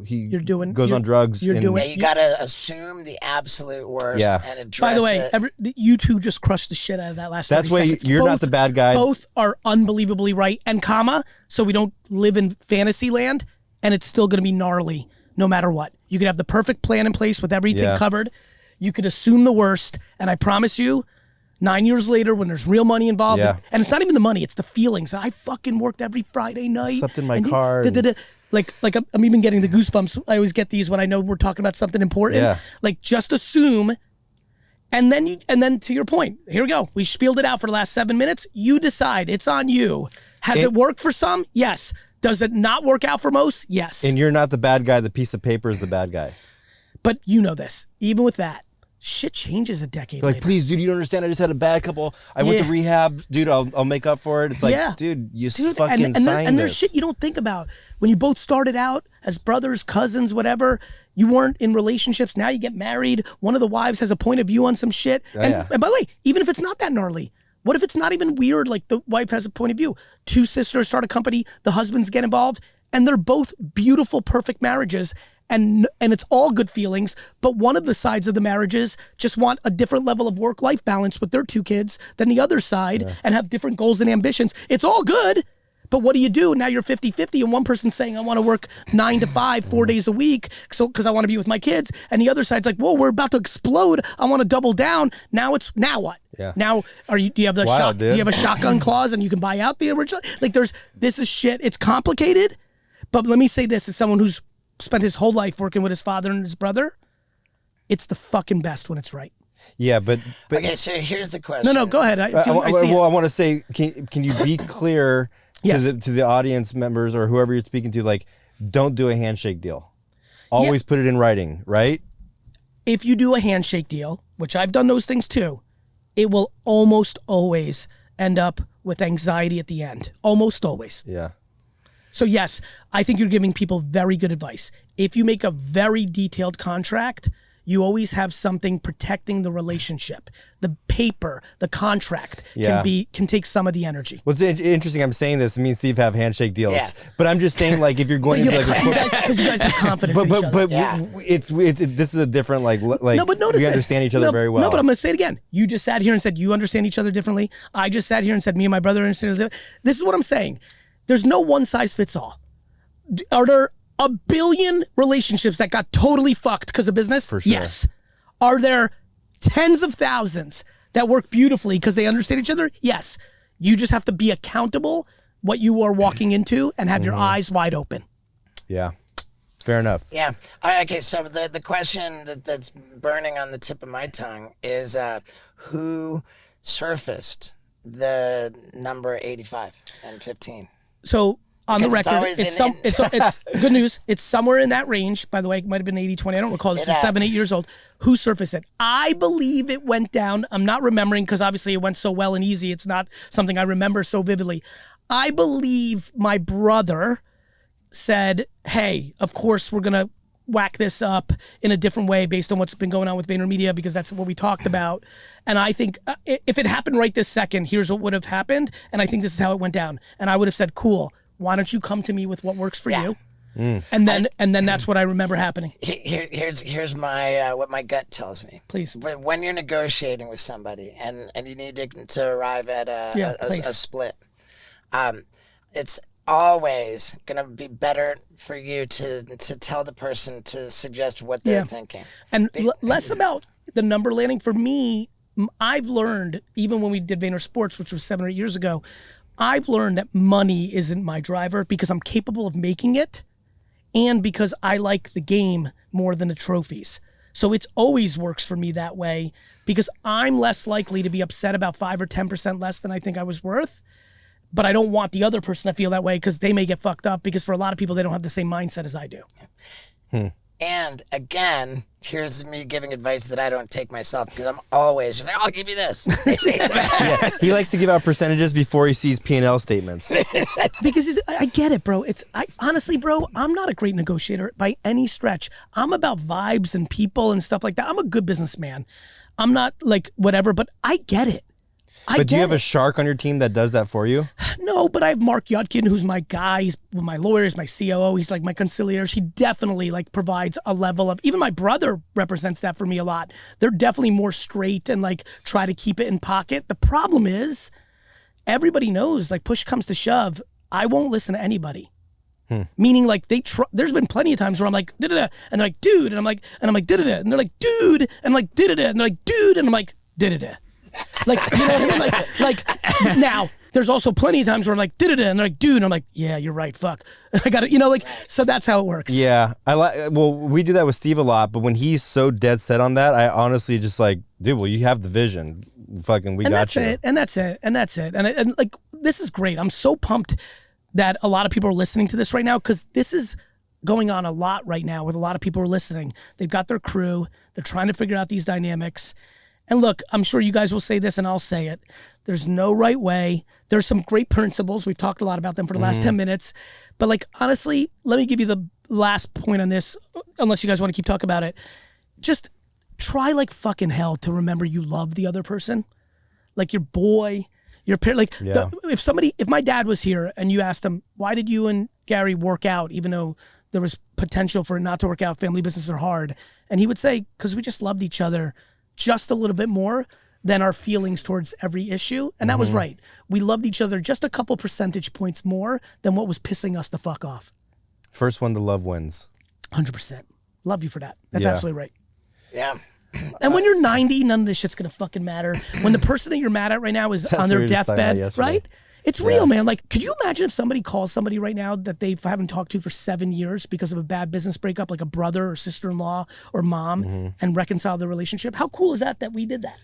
he goes on drugs? You got to assume the absolute worst and address By the way, it. you two just crushed the shit out of that last 30 That's why seconds. you're not the bad guy. Both are unbelievably right. And so we don't live in fantasy land. And it's still going to be gnarly no matter what. You could have the perfect plan in place with everything covered. You could assume the worst. And I promise you, 9 years later, when there's real money involved, and it's not even the money, it's the feelings. I fucking worked every Friday night. Slept in my car. Like I'm even getting the goosebumps. I always get these when I know we're talking about something important. Yeah. Like, just assume. And then to your point, here we go. We spieled it out for the last 7 minutes. You decide. It's on you. Has it worked for some? Yes. Does it not work out for most? Yes. And you're not the bad guy. The piece of paper is the bad guy. But you know this. Even with that, shit changes a decade later. Please, dude, you don't understand. I just had a bad couple. I went to rehab. Dude, I'll make up for it. It's like, dude, you fucking signed and there's this. shit you don't think about. When you both started out as brothers, cousins, whatever, you weren't in relationships. Now you get married. One of the wives has a point of view on some shit. And by the way, even if it's not that gnarly, what if it's not even weird? Like, the wife has a point of view. Two sisters start a company, the husbands get involved, and they're both beautiful, perfect marriages. And it's all good feelings, but one of the sides of the marriages just want a different level of work-life balance with their two kids than the other side and have different goals and ambitions. It's all good, but what do you do? Now you're 50-50, and one person's saying, I want to work 9 to 5, 4 days a week, because I want to be with my kids, and the other side's like, whoa, we're about to explode. I want to double down. Now what? Yeah. Now, do you have do you have a shotgun clause and you can buy out the original? Like, this is shit. It's complicated, but let me say this as someone who's spent his whole life working with his father and his brother. It's the fucking best when it's right. Yeah, but okay, so here's the question. No, go ahead. I want to say, can you be clear to the audience members or whoever you're speaking to, like, don't do a handshake deal. Always put it in writing, right? If you do a handshake deal, which I've done those things too, it will almost always end up with anxiety at the end. Almost always. Yeah. So yes, I think you're giving people very good advice. If you make a very detailed contract, you always have something protecting the relationship. The paper, the contract can take some of the energy. What's interesting, I'm saying this, me and Steve have handshake deals. Yeah. But I'm just saying, like, if you're going to be like, because you guys have confidence in each other. But this is a different, like no, but notice we understand each other very well. No, but I'm going to say it again. You just sat here and said you understand each other differently. I just sat here and said me and my brother understand each other. This is what I'm saying. There's no one size fits all. Are there a billion relationships that got totally fucked because of business? For sure. Yes. Are there tens of thousands that work beautifully because they understand each other? Yes. You just have to be accountable what you are walking into and have your eyes wide open. Yeah. Fair enough. Yeah. Okay, so the question that's burning on the tip of my tongue is who surfaced the number 85 and 15? So on the Because record, it's it's good news. It's somewhere in that range. By the way, it might have been 80-20. I don't recall. This is 7-8 years old. Who surfaced it? I believe it went down. I'm not remembering because obviously it went so well and easy. It's not something I remember so vividly. I believe my brother said, hey, of course we're going to whack this up in a different way based on what's been going on with VaynerMedia because that's what we talked about. And I think if it happened right this second, here's what would have happened. And I think this is how it went down. And I would have said, cool. Why don't you come to me with what works for you? And then that's what I remember happening. Here's my what my gut tells me. Please. When you're negotiating with somebody and you need to arrive at a split, it's always gonna be better for you to tell the person to suggest what they're thinking. And less about the number landing. For me, I've learned, even when we did Vayner Sports, which was 7 or 8 years ago, I've learned that money isn't my driver because I'm capable of making it and because I like the game more than the trophies. So it's always works for me that way because I'm less likely to be upset about 5 or 10% less than I think I was worth. But I don't want the other person to feel that way because they may get fucked up because for a lot of people, they don't have the same mindset as I do. And again, here's me giving advice that I don't take myself because I'm always, I'll give you this. He likes to give out percentages before he sees P&L statements. Because I get it, bro. Honestly, bro, I'm not a great negotiator by any stretch. I'm about vibes and people and stuff like that. I'm a good businessman. I'm not like whatever, but I get it. But do you have a shark on your team that does that for you? No, but I have Mark Yudkin, who's my guy. He's my lawyer, he's my COO. He's like my conciliators. He definitely like provides a level of, even my brother represents that for me a lot. They're definitely more straight and like try to keep it in pocket. The problem is everybody knows like push comes to shove, I won't listen to anybody. Meaning like there's been plenty of times where I'm like, da-da-da, and they're like, dude, and I'm like, da-da-da, and they're like, dude, and I'm like, da-da-da, and they're like, dude, and I'm like, da-da-da. Like, you know what I mean? Like now, there's also plenty of times where I'm like, da-da-da, and they're like, dude, and I'm like, yeah, you're right, fuck. I got it, you know, like, so that's how it works. Yeah, well, we do that with Steve a lot, but when he's so dead set on that, I honestly just like, dude, well, you have the vision. Fucking, we got you. And that's it. And like, this is great. I'm so pumped that a lot of people are listening to this right now because this is going on a lot right now with a lot of people who are listening. They've got their crew. They're trying to figure out these dynamics. And look, I'm sure you guys will say this and I'll say it. There's no right way. There's some great principles. We've talked a lot about them for the last 10 minutes. But like, honestly, let me give you the last point on this, unless you guys want to keep talking about it. Just try like fucking hell to remember you love the other person. Like your boy, your parent. Like if my dad was here and you asked him, why did you and Gary work out even though there was potential for it not to work out, family businesses are hard. And he would say, because we just loved each other just a little bit more than our feelings towards every issue. And that was right. We loved each other just a couple percentage points more than what was pissing us the fuck off. First one to love wins. 100%. Love you for that. That's absolutely right. Yeah. And when you're 90, none of this shit's going to fucking matter. When the person that you're mad at right now is on their deathbed, right? It's real, man. Like, could you imagine if somebody calls somebody right now that they haven't talked to for 7 years because of a bad business breakup, like a brother or sister-in-law or mom, and reconcile their relationship? How cool is that we did that?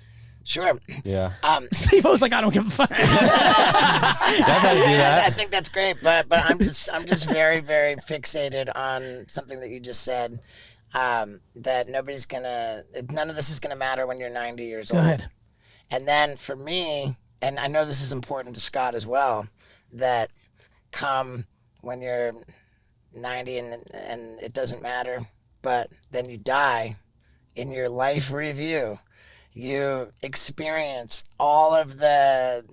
Sure. Yeah. Steve was like, I don't give a fuck. I think that's great, but I'm just very, very fixated on something that you just said. That none of this is gonna matter when you're 90 years old. Go ahead. And then for me, and I know this is important to Scott as well, that come when you're 90 and it doesn't matter, but then you die. In your life review, you experience all of the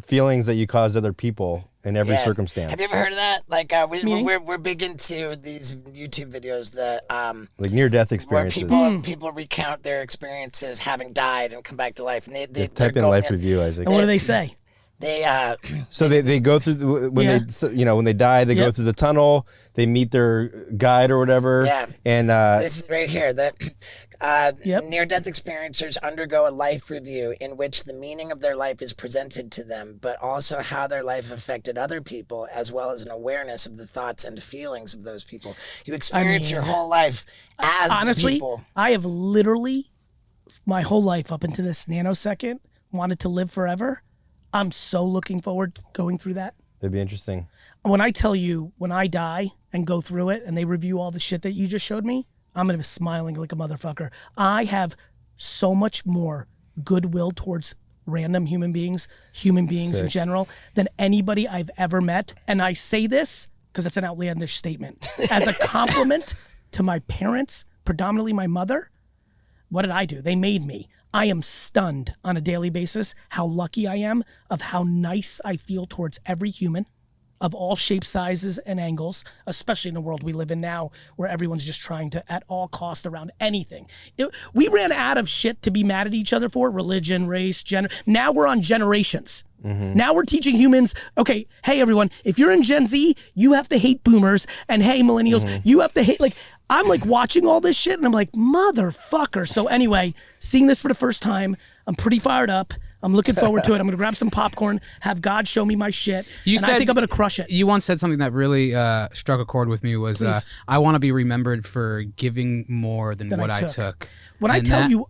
feelings that you cause other people in every circumstance. Have you ever heard of that? Like we're big into these YouTube videos that like near-death experiences. Where people recount their experiences having died and come back to life, and they type in life review, Isaac. And what do they say? So they go through when they die, they go through the tunnel, they meet their guide or whatever. Yeah. And this is right here that near-death experiencers undergo a life review in which the meaning of their life is presented to them, but also how their life affected other people, as well as an awareness of the thoughts and feelings of those people. You experience your whole life as honestly, the people. I have literally my whole life up into this nanosecond wanted to live forever. I'm so looking forward to going through that. It'd be interesting. When I tell you, when I die and go through it and they review all the shit that you just showed me, I'm going to be smiling like a motherfucker. I have so much more goodwill towards random human beings in general, than anybody I've ever met. And I say this because it's an outlandish statement. As a compliment to my parents, predominantly my mother, what did I do? They made me. I am stunned on a daily basis how lucky I am of how nice I feel towards every human of all shapes, sizes, and angles, especially in the world we live in now where everyone's just trying to, at all costs, around anything. We ran out of shit to be mad at each other for: religion, race, gender. Now we're on generations. Mm-hmm. Now we're teaching humans, okay, hey, everyone, if you're in Gen Z, you have to hate boomers, and hey, millennials, you have to hate, like, I'm like watching all this shit, and I'm like, motherfucker. So anyway, seeing this for the first time, I'm pretty fired up. I'm looking forward to it. I'm going to grab some popcorn, have God show me my shit, I think I'm going to crush it. You once said something that really struck a chord with me was, I want to be remembered for giving more than what I took. When I tell you,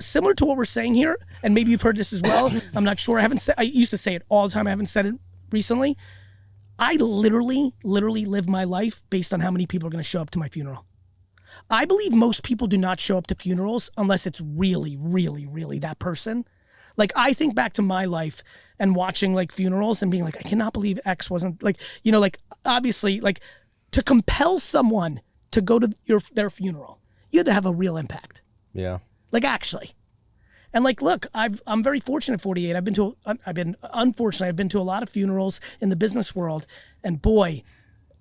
similar to what we're saying here, and maybe you've heard this as well, I'm not sure. I used to say it all the time. I haven't said it recently. I literally live my life based on how many people are going to show up to my funeral. I believe most people do not show up to funerals unless it's really, really, really that person. Like, I think back to my life and watching like funerals and being like, I cannot believe X wasn't like, like, obviously, like, to compel someone to go to their funeral, you had to have a real impact. Yeah. Like, actually. And like, look, I'm very fortunate at 48. I've been to a lot of funerals in the business world. And boy,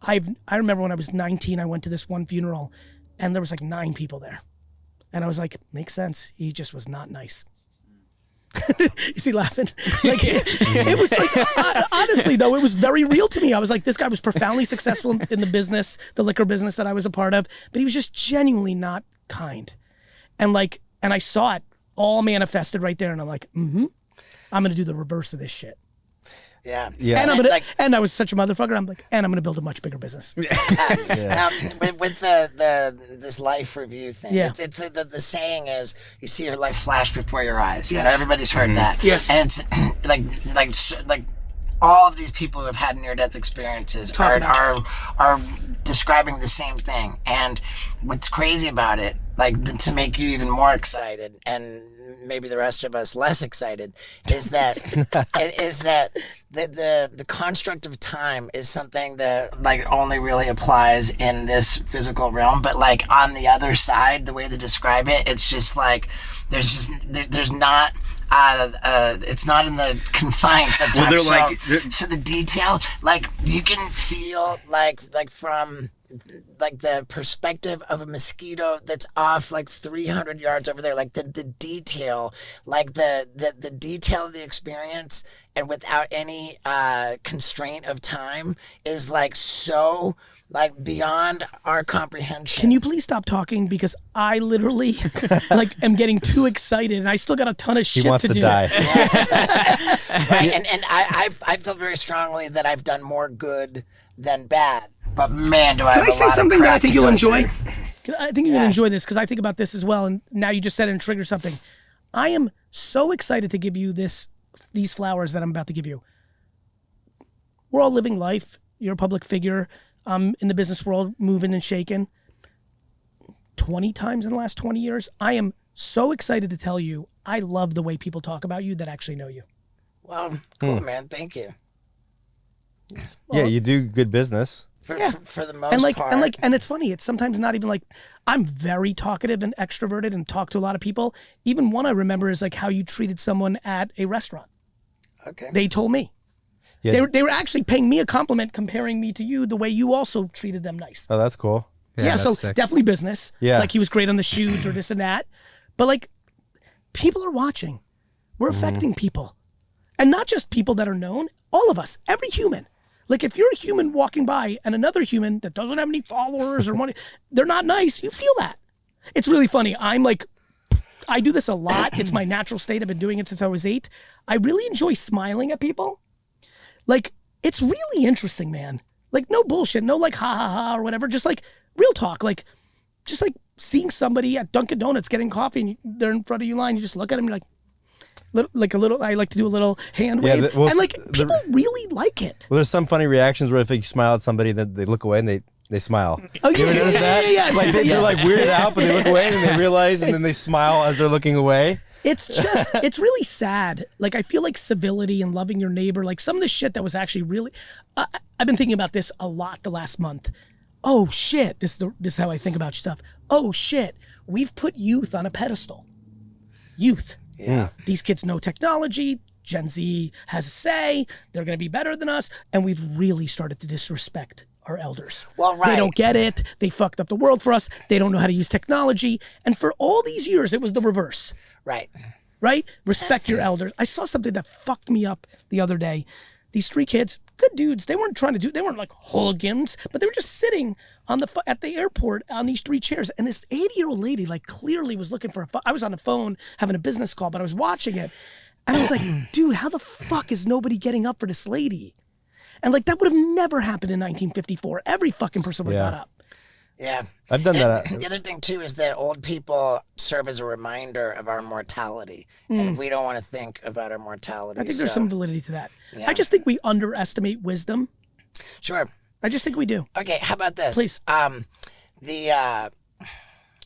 I remember when I was 19, I went to this one funeral and there was like 9 people there. And I was like, makes sense. He just was not nice. Is he laughing? Like, it was like, honestly though, it was very real to me. I was like, this guy was profoundly successful in the business, the liquor business that I was a part of, but he was just genuinely not kind. And like, and I saw it all manifested right there. And I'm like, I'm going to do the reverse of this shit. Yeah. And and I was such a motherfucker. I'm like, and I'm going to build a much bigger business. With this life review thing, it's the saying is, you see your life flash before your eyes. Yes. Everybody's heard that. Yes. And it's like all of these people who have had near-death experiences are describing the same thing. And what's crazy about it, like, to make you even more excited and maybe the rest of us less excited, is that the construct of time is something that like only really applies in this physical realm. But like on the other side, the way they describe it, it's just like there's not. It's not in the confines of time. Well, so the detail, like, you can feel like from like the perspective of a mosquito that's off like 300 yards over there, like the detail, like the detail of the experience, and without any constraint of time, is like so like beyond our comprehension. Can you please stop talking, because I literally like am getting too excited, and I still got a ton of shit he wants to do. Die. Right, and I feel very strongly that I've done more good than bad. But man, do I have a lot of crap to go through. Can I say something that I think you'll enjoy? I think you're going to enjoy this, because I think about this as well, and now you just said it and triggered something. I am so excited to give you these flowers that I'm about to give you. We're all living life. You're a public figure. I'm in the business world, moving and shaking. 20 times in the last 20 years, I am so excited to tell you, I love the way people talk about you that actually know you. Well, cool, man. Thank you. Yeah, you do good business. For the most part. And it's funny. It's sometimes not even like, I'm very talkative and extroverted and talk to a lot of people. Even one I remember is like how you treated someone at a restaurant. Okay. They told me. Yeah. They were actually paying me a compliment comparing me to you the way you also treated them nice. Oh, that's cool. Yeah, so sick. definitely business. Yeah. Like he was great on the shoot or this and that. But like, people are watching. We're affecting people. And not just people that are known, all of us, every human. Like if you're a human walking by and another human that doesn't have any followers or money, they're not nice, you feel that. It's really funny. I'm like, I do this a lot. It's my natural state. I've been doing it since I was 8. I really enjoy smiling at people. Like, it's really interesting, man. Like, no bullshit, no like ha ha ha or whatever. Just like real talk. Like, just like seeing somebody at Dunkin' Donuts getting coffee and they're in front of you line, you just look at them and you're like, I like to do a little hand wave. And like, people really like it. Well, there's some funny reactions where if you smile at somebody, then they look away and they smile. Oh, You ever notice that? Yeah. Like they're like weirded out, but they look away and then they realize and then they smile as they're looking away. It's just, it's really sad. Like, I feel like civility and loving your neighbor, like some of the shit that was actually really, I've been thinking about this a lot the last month. Oh shit, this is how I think about stuff. Oh shit, we've put youth on a pedestal. Youth. Yeah. These kids know technology. Gen Z has a say. They're going to be better than us. And we've really started to disrespect our elders. Well, right. They don't get it. They fucked up the world for us. They don't know how to use technology. And for all these years, it was the reverse. Right. Right? Respect your elders. I saw something that fucked me up the other day. These 3 kids, good dudes. They weren't they weren't like hooligans, but they were just sitting on at the airport on these 3 chairs. And this 80-year-old lady like clearly was looking for I was on the phone having a business call, but I was watching it. And I was like, dude, how the fuck is nobody getting up for this lady? And like, that would have never happened in 1954. Every fucking person would have got up. Yeah. I've done that. The other thing, too, is that old people serve as a reminder of our mortality. And we don't want to think about our mortality. I think there's some validity to that. Yeah. I just think we underestimate wisdom. Sure. I just think we do. Okay, how about this? Please.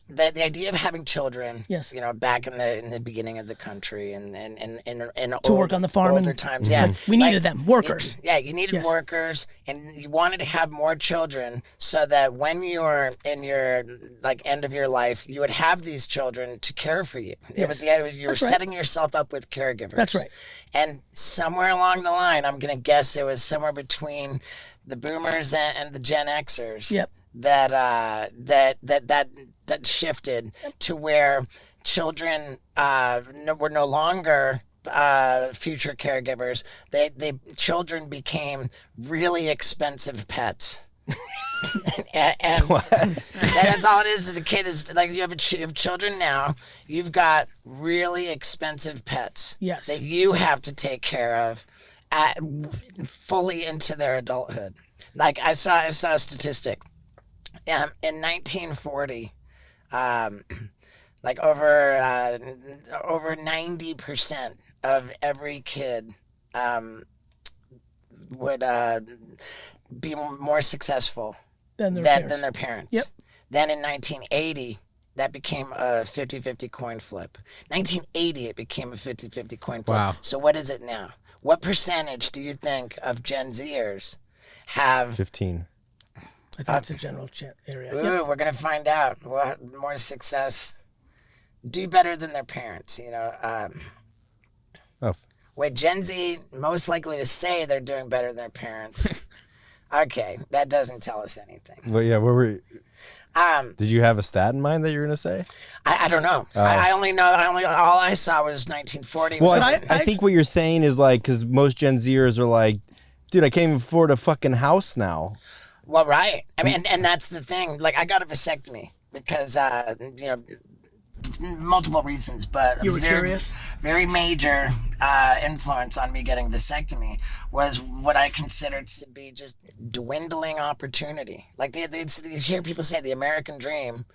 The idea of having children, Yes. you know, back in the beginning of the country and To work on the farm older and- times, yeah, We needed them, workers. You needed Yes. workers, and you wanted to have more children so that when you're in your like end of your life, you would have these children to care for you. It was you were That's right. setting yourself up with caregivers. That's right. And somewhere along the line, I'm gonna guess it was somewhere between the Boomers and the Gen Xers. Yep. That shifted to where children were no longer future caregivers. Children became really expensive pets. and that's all it is. As a kid, is like you have children now. You've got really expensive pets. Yes. That you have to take care of fully into their adulthood. Like I saw a statistic. In 1940, like over 90% of every kid would be more successful Than their parents. Yep. Then in 1980, that became a 50-50 coin flip. 1980, it became a 50-50 coin flip. Wow. So what is it now? What percentage do you think of Gen Zers have? 15. I think it's a general area. Ooh, Yep. we're gonna find out what more success, do better than their parents. You know, wait, Gen Z most likely to say they're doing better than their parents. Okay, that doesn't tell us anything. Well, yeah, where were? Did you have a stat in mind that you were gonna say? I don't know. I only know. All I saw was 1940. Well, But I think what you're saying is like because most Gen Zers are like, dude, I can't even afford a fucking house now. Well, right. I mean, and that's the thing. Like, I got a vasectomy because, you know, multiple reasons, but You were curious? very major influence on me getting vasectomy was what I considered to be just dwindling opportunity. Like, you hear people say the American dream,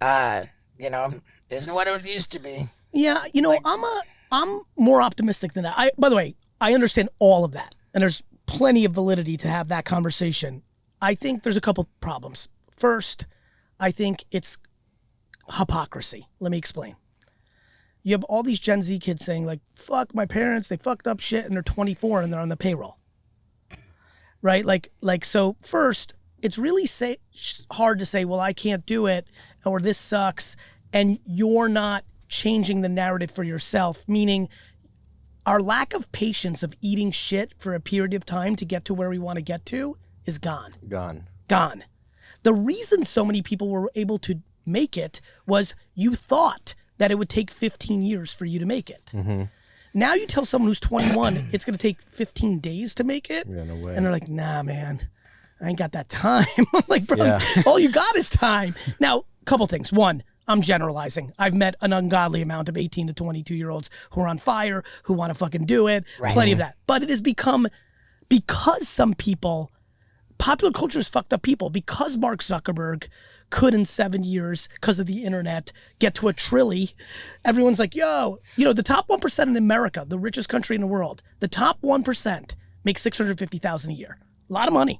you know, isn't what it used to be. Yeah, you know, I'm more optimistic than that. By the way, I understand all of that, and there's plenty of validity to have that conversation. I think there's a couple problems. First, I think it's hypocrisy. Let me explain. You have all these Gen Z kids saying like, fuck my parents, they fucked up shit, and they're 24 and they're on the payroll. right? So first, it's really hard to say, well, I can't do it, or this sucks, and you're not changing the narrative for yourself, meaning our lack of patience of eating shit for a period of time to get to where we want to get to is gone. Gone. The reason so many people were able to make it was you thought that it would take 15 years for you to make it. Mm-hmm. Now you tell someone who's 21 it's going to take 15 days to make it, Yeah, no way. and they're like, nah, man, I ain't got that time. I'm like, bro, all you got is time. Now, a couple things. One, I'm generalizing. I've met an ungodly amount of 18 to 22-year-olds who are on fire, who want to fucking do it. Right. Plenty of that. But it has become, because some people, popular culture is fucked up people, because Mark Zuckerberg could in 7 years, because of the internet, get to $1 trillion. Everyone's like, yo, the top 1% in America, the richest country in the world, the top 1% makes $650,000 a year. A lot of money.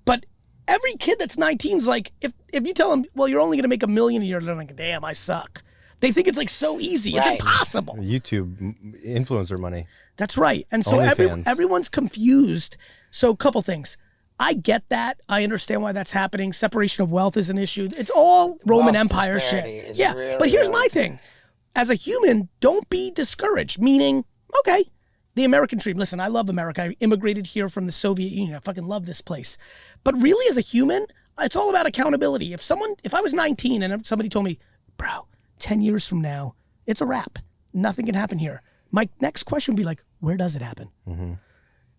But every kid that's 19 is like, if you tell them, well, you're only going to make $1 million a year, they're like, damn, I suck. They think it's like so easy. Right. It's impossible. YouTube influencer money. That's right. And so everyone's confused. So a couple things. I get that. I understand why that's happening. Separation of wealth is an issue. It's all Roman Empire shit. Yeah, really, but here's my thing. As a human, don't be discouraged. Meaning, okay, the American dream. Listen, I love America. I immigrated here from the Soviet Union. I fucking love this place. But really, as a human, it's all about accountability. If I was 19 and somebody told me, bro, 10 years from now, it's a wrap. Nothing can happen here. My next question would be like, where does it happen? Mm-hmm.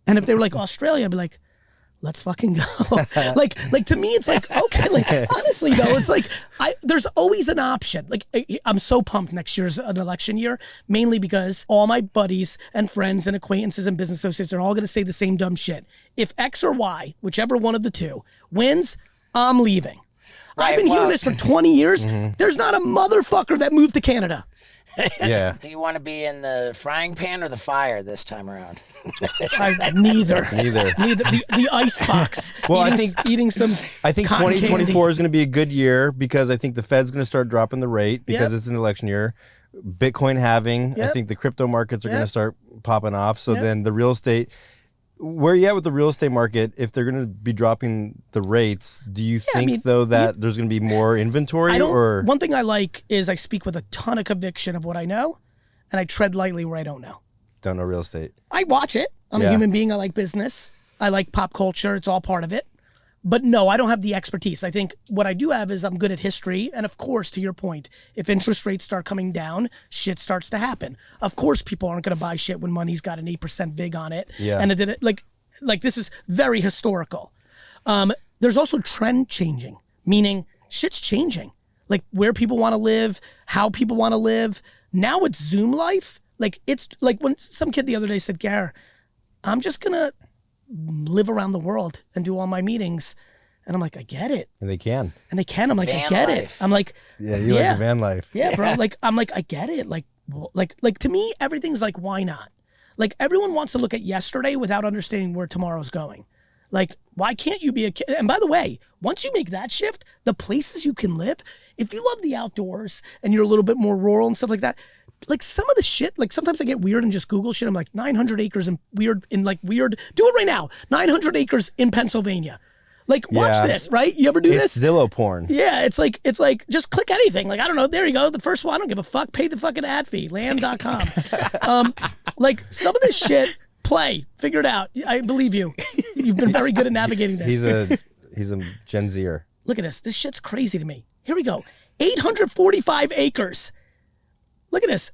And if they were like Australia, I'd be like, let's fucking go. like to me, it's like, okay, like honestly though, it's like, there's always an option. Like I'm so pumped next year's an election year, mainly because all my buddies and friends and acquaintances and business associates are all going to say the same dumb shit. If X or Y, whichever one of the two wins, I'm leaving. Right, I've been hearing this for 20 years. Mm-hmm. There's not a motherfucker that moved to Canada. Yeah. Do you want to be in the frying pan or the fire this time around? Neither. Neither. The ice box. Well, eating some. I think 2024 is going to be a good year because I think the Fed's going to start dropping the rate because it's an election year. Bitcoin halving. I think the crypto markets are going to start popping off. So then the real estate. Where are you at with the real estate market? If they're going to be dropping the rates, do you think though that there's going to be more inventory? One thing I like is I speak with a ton of conviction of what I know, and I tread lightly where I don't know. Don't know real estate. I watch it. I'm a human being. I like business. I like pop culture. It's all part of it. But no, I don't have the expertise. I think what I do have is I'm good at history. And of course, to your point, if interest rates start coming down, shit starts to happen. Of course, people aren't going to buy shit when money's got an 8% VIG on it. Yeah. And it did it like this is very historical. There's also trend changing, meaning shit's changing. Like where people want to live, how people want to live. Now it's Zoom life. Like it's like when some kid the other day said, Gar, I'm just going to live around the world and do all my meetings. And I'm like, I get it. And they can. I'm like, I get it. I'm like, yeah, you like the van life. Yeah, bro. Like, I'm like, I get it. Like to me, everything's like, why not? Like everyone wants to look at yesterday without understanding where tomorrow's going. Like, why can't you be a kid? And by the way, once you make that shift, the places you can live, if you love the outdoors and you're a little bit more rural and stuff like that, like some of the shit, like sometimes I get weird and just Google shit. I'm like 900 acres do it right now. 900 acres in Pennsylvania. Like watch this, right? You ever do this? It's Zillow porn. Yeah, it's like just click anything. Like I don't know, there you go. The first one, I don't give a fuck. Pay the fucking ad fee. Land.com. Like some of this shit, play, figure it out. I believe you. You've been very good at navigating this. He's a Gen Zer. Look at this. This shit's crazy to me. Here we go. 845 acres. Look at this.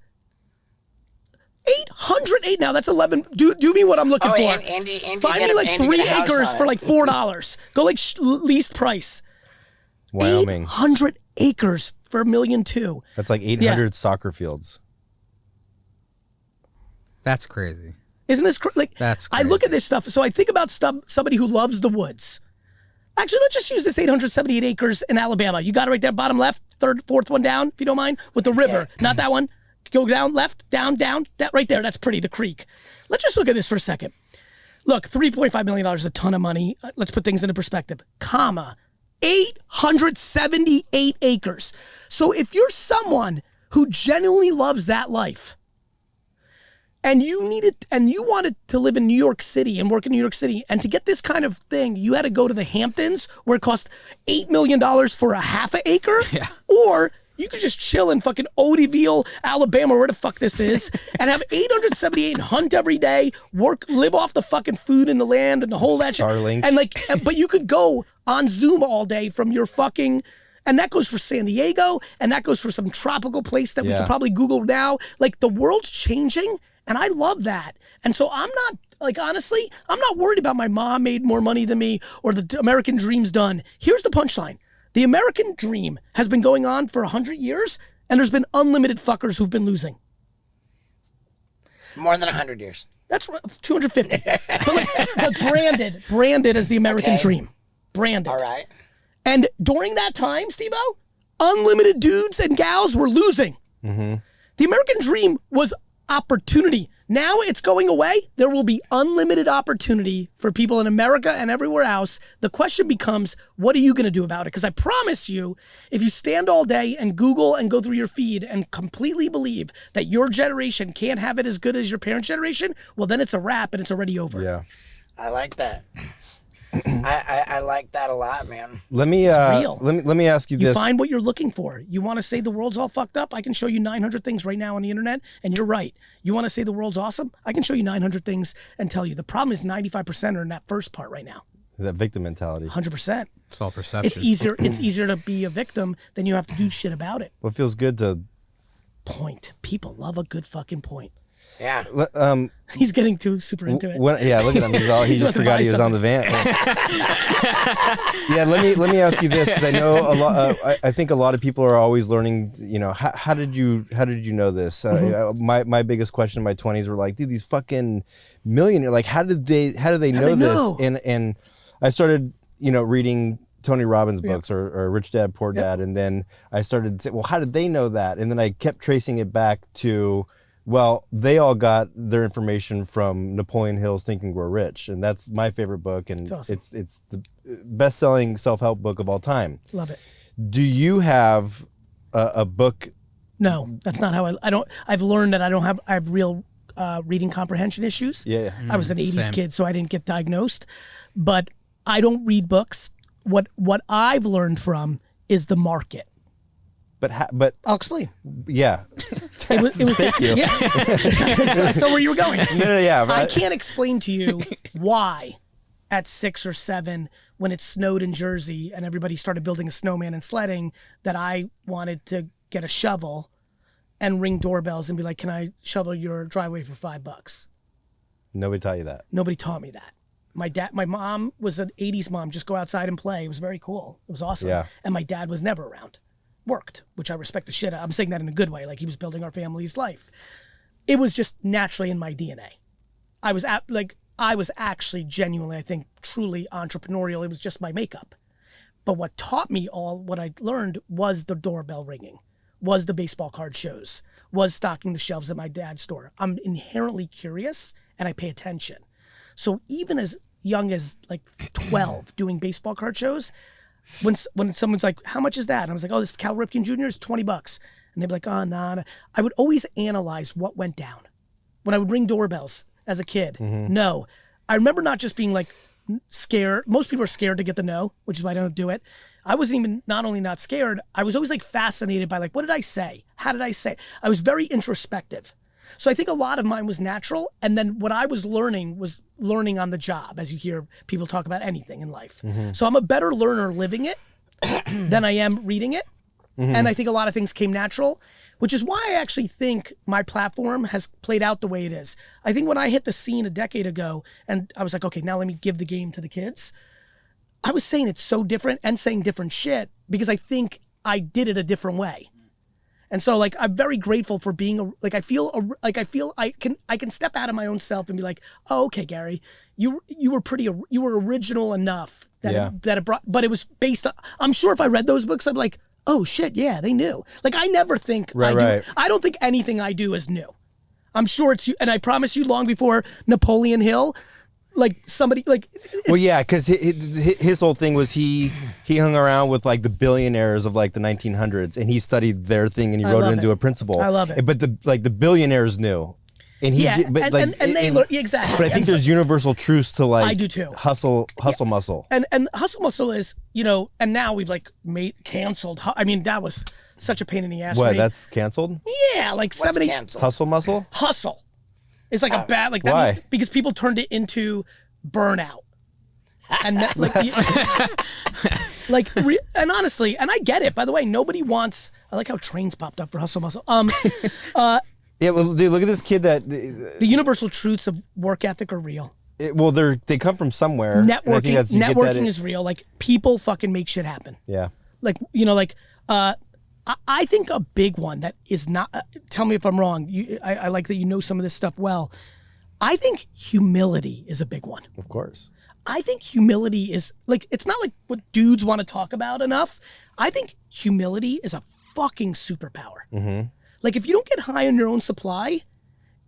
808. Now that's 11. Do me what I'm looking for. Andy, find me like 3 acres for like $4. Go like least price. Wyoming. 800 acres for $1.2 million. That's like 800 soccer fields. That's crazy. Isn't this like? That's crazy. I look at this stuff. So I think about somebody who loves the woods. Actually, let's just use this 878 acres in Alabama. You got it right there, bottom left, fourth one down, if you don't mind, with the river. Not that one. Go down, left, down, that right there. That's pretty, the creek. Let's just look at this for a second. Look, $3.5 million is a ton of money. Let's put things into perspective. 878 acres. So if you're someone who genuinely loves that life, and you wanted to live in New York City and work in New York City, and to get this kind of thing, you had to go to the Hamptons where it cost $8 million for a half an acre, or you could just chill in fucking Odiville, Alabama, where the fuck this is, and have 878 and hunt every day, live off the fucking food in the land and the whole that shit. Starlink. And but you could go on Zoom all day from your fucking, and that goes for San Diego, and that goes for some tropical place that we could probably Google now. Like, the world's changing, and I love that. And so I'm not, like, honestly, I'm not worried about my mom made more money than me or the American dream's done. Here's the punchline. The American dream has been going on for 100 years, and there's been unlimited fuckers who've been losing. More than 100 years. That's 250. but branded as the American dream. Branded. All right. And during that time, Steve-O, unlimited dudes and gals were losing. Mm-hmm. The American dream was opportunity. Now it's going away. There will be unlimited opportunity for people in America and everywhere else. The question becomes, what are you going to do about it? Because I promise you, if you stand all day and Google and go through your feed and completely believe that your generation can't have it as good as your parents' generation, well, then it's a wrap and it's already over. Yeah. I like that. I like that a lot, man. Let me let me ask you this. You find what you're looking for. You want to say the world's all fucked up? I can show you 900 things right now on the internet, and you're right. You want to say the world's awesome? I can show you 900 things and tell you. The problem is 95% are in that first part right now. Is that victim mentality? 100%. It's all perception. It's easier to be a victim than you have to do shit about it. What feels good to Point. People love a good fucking point. Yeah. He's getting too super into it. Look at him. He just forgot he was on the van. Yeah, let me ask you this, because I know a lot. I think a lot of people are always learning. You know, how did you know this? My biggest question in my 20s were like, dude, these fucking millionaires. Like, how do they know this? And I started, reading Tony Robbins books or Rich Dad Poor Dad, and then I started to say, well, how did they know that? And then I kept tracing it back to, well, they all got their information from Napoleon Hill's Think and Grow Rich, and that's my favorite book, and awesome. It's the best-selling self-help book of all time. Love it. Do you have a book? No, that's not how I don't. I've learned that I have real reading comprehension issues. Yeah. I was an 80s Same. kid, so I didn't get diagnosed, but I don't read books. What I've learned from is the market. But I'll explain. yeah. It was Thank you. Yeah. I saw where you were going. No, yeah. I can't explain to you why at 6 or 7, when it snowed in Jersey and everybody started building a snowman and sledding, that I wanted to get a shovel and ring doorbells and be like, can I shovel your driveway for $5? Nobody taught you that. Nobody taught me that. My mom was an 80s mom, just go outside and play. It was very cool. It was awesome. Yeah. And my dad was never around. Worked, which I respect the shit out. I'm saying that in a good way, like he was building our family's life. It was just naturally in my DNA. I was actually genuinely, I think, truly entrepreneurial. It was just my makeup. But what taught me what I learned was the doorbell ringing, was the baseball card shows, was stocking the shelves at my dad's store. I'm inherently curious and I pay attention. So even as young as like 12 doing baseball card shows, when someone's like, how much is that? And I was like, oh, this is Cal Ripken Jr., it's $20. And they'd be like, oh, nah. I would always analyze what went down. When I would ring doorbells as a kid, no. I remember not just being like scared. Most people are scared to get the no, which is why I don't do it. I wasn't even not only not scared, I was always like fascinated by like, what did I say? How did I say? I was very introspective. So I think a lot of mine was natural. And then what I was learning on the job, as you hear people talk about anything in life. So I'm a better learner living it than I am reading it. And I think a lot of things came natural, which is why I actually think my platform has played out the way it is. I think when I hit the scene a decade ago and I was like, okay, now let me give the game to the kids, I was saying it's so different and saying different shit because I think I did it a different way. And so like I'm very grateful for being I feel I can step out of my own self and be like, oh, okay, Gary, you were original enough that it brought, but it was based on, I'm sure if I read those books I'd be like, oh shit, yeah, they knew. Like I never think I don't think anything I do is new. I'm sure it's you, and I promise you, long before Napoleon Hill, like somebody like. Well, yeah, because his whole thing was he hung around with like the billionaires of like the 1900s, and he studied their thing and he wrote it into a principle. I love it. But the billionaires knew. And he, Yeah, did, but and they learn exactly. But I think there's universal truths to like. I do too. Hustle muscle. And hustle muscle is, and now we've like canceled. I mean, that was such a pain in the ass. What? For me. That's canceled? Yeah, like What's 70. canceled? Hustle muscle? Hustle. It's like a bad like that. Why? Because people turned it into burnout. And that, and honestly, and I get it. By the way, nobody wants. I like how trains popped up for hustle muscle. Yeah, well, dude, look at this kid that. The universal truths of work ethic are real. They come from somewhere. Networking is real. Like people fucking make shit happen. Yeah. I think a big one that is not. Tell me if I'm wrong. I like that you know some of this stuff well. I think humility is a big one. Of course. I think humility is like, it's not like what dudes want to talk about enough. I think humility is a fucking superpower. Mm-hmm. Like if you don't get high on your own supply,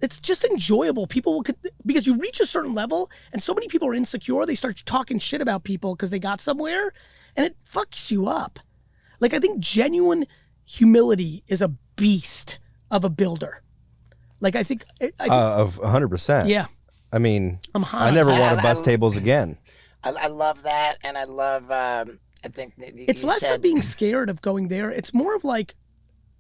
it's just enjoyable. Because you reach a certain level and so many people are insecure, they start talking shit about people because they got somewhere and it fucks you up. Like I think genuine humility is a beast of a builder. Like I think. Of 100%. Yeah. I mean, I'm high. I never want to bust tables again. I love that, and I love. I think it's less of being scared of going there. It's more of like,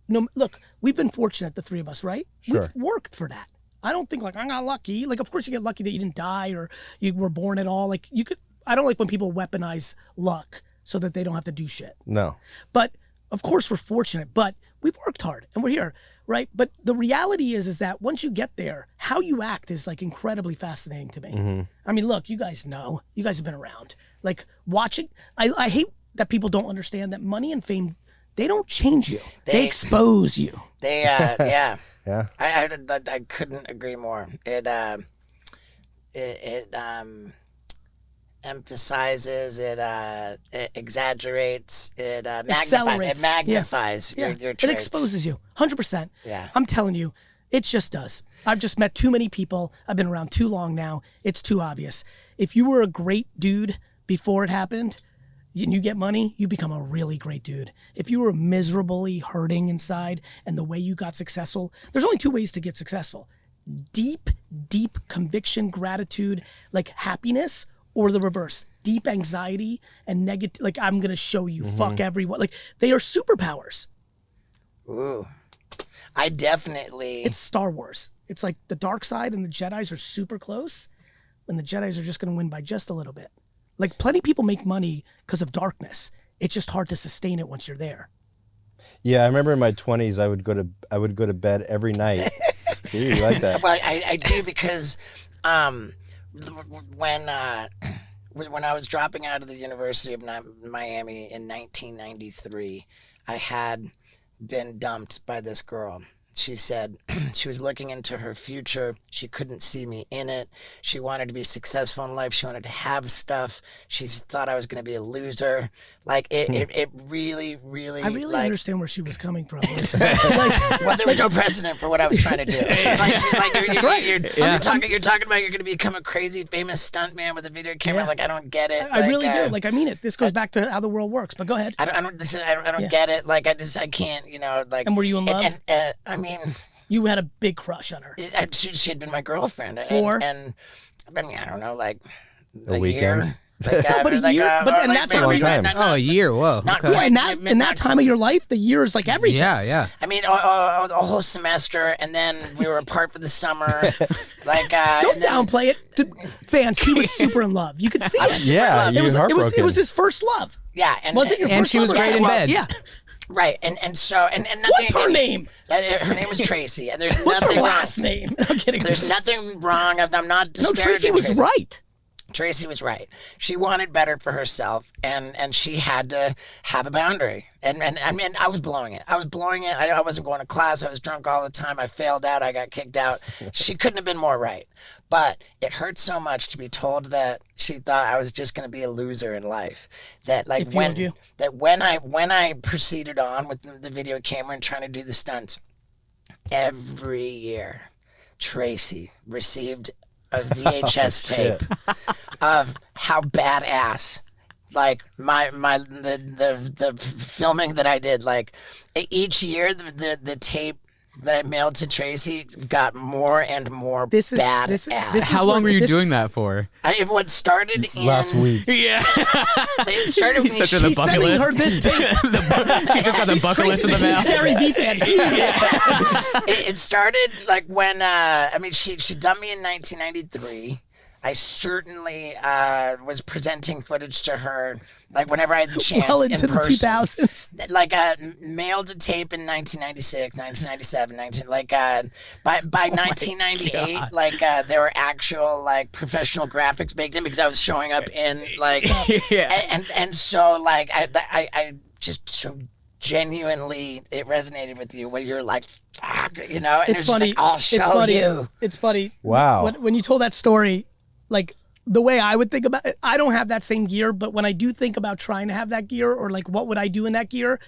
no. Look, we've been fortunate, the three of us, right? Sure. We've worked for that. I don't think like I got lucky. Like, of course, you get lucky that you didn't die or you were born at all. Like, you could. I don't like when people weaponize luck so that they don't have to do shit. No. But of course, we're fortunate. But we've worked hard, and we're here. Right. But the reality is that once you get there, how you act is like incredibly fascinating to me. Mm-hmm. I mean, look, you guys know, you guys have been around. Like watching, I hate that people don't understand that money and fame, they don't change you. They expose you. They, yeah. Yeah. I couldn't agree more. It emphasizes, it exaggerates, it magnifies your traits. It exposes you 100%. Yeah. I'm telling you, it just does. I've just met too many people. I've been around too long now. It's too obvious. If you were a great dude before it happened and you get money, you become a really great dude. If you were miserably hurting inside and the way you got successful, there's only two ways to get successful. Deep conviction, gratitude, like happiness, or the reverse, deep anxiety and negative, like I'm going to show you, fuck everyone. Like they are superpowers. Ooh. I definitely... It's Star Wars. It's like the dark side and the Jedis are super close and the Jedis are just going to win by just a little bit. Like plenty of people make money because of darkness. It's just hard to sustain it once you're there. Yeah, I remember in my 20s, I would go to bed every night. See, you like that? Well, I do because... when I was dropping out of the University of Miami in 1993, I had been dumped by this girl. She said she was looking into her future. She couldn't see me in it. She wanted to be successful in life. She wanted to have stuff. She thought I was going to be a loser. Like it really, really. I really understand where she was coming from. Well, there was no precedent for what I was trying to do. She's like you're talking about you're going to become a crazy famous stuntman with a video camera. Yeah. Like I don't get it. I really do. Like I mean it. This goes back to how the world works. But go ahead. I don't get it. Like I can't. Like. And were you in love? I mean, you had a big crush on her. She had been my girlfriend. And I mean, I don't know, like a weekend. Year. But a year. And that's a long time. A year. Whoa. Yeah, in that time of your life, the year is like everything. Yeah. I mean, a whole semester, and then we were apart for the summer. Like, don't downplay it, fans. He was super in love. You could see it. Yeah, you were heartbroken. It was his first love. Yeah, and was it your first and she love? was great in bed. Yeah. Right, and nothing. What's her name? Her name was Tracy, and there's What's nothing her last name? I'm kidding. There's nothing wrong. I'm not disparaging. No, Tracy was right. Tracy was right. She wanted better for herself, and she had to have a boundary. And I mean, I was blowing it. I wasn't going to class. I was drunk all the time. I failed out. I got kicked out. She couldn't have been more right. But it hurt so much to be told that she thought I was just going to be a loser in life. That like when I proceeded on with the video camera and trying to do the stunts, every year, Tracy received a VHS tape of how badass, like the filming that I did. Like each year, the tape that I mailed to Tracy got more and more This is- badass. this is- How long were you This- doing that for? What started in Last week. Yeah. It started when Such in the She's bucket sending list. her this tape. She just got the bucket list in the mail. GaryVee fan. it started like when she dumped me in 1993. I certainly was presenting footage to her like whenever I had the chance Well into in the person. 2000s. Like mailed a tape in 1996, 1997, by 1998, like there were actual like professional graphics baked in because I was showing up in like Yeah. and so like I just so genuinely it resonated with you when you're like fuck, and It's it was funny. just like, I'll show you. It's funny. Wow. When you told that story, like the way I would think about it, I don't have that same gear, but when I do think about trying to have that gear or like what would I do in that gear,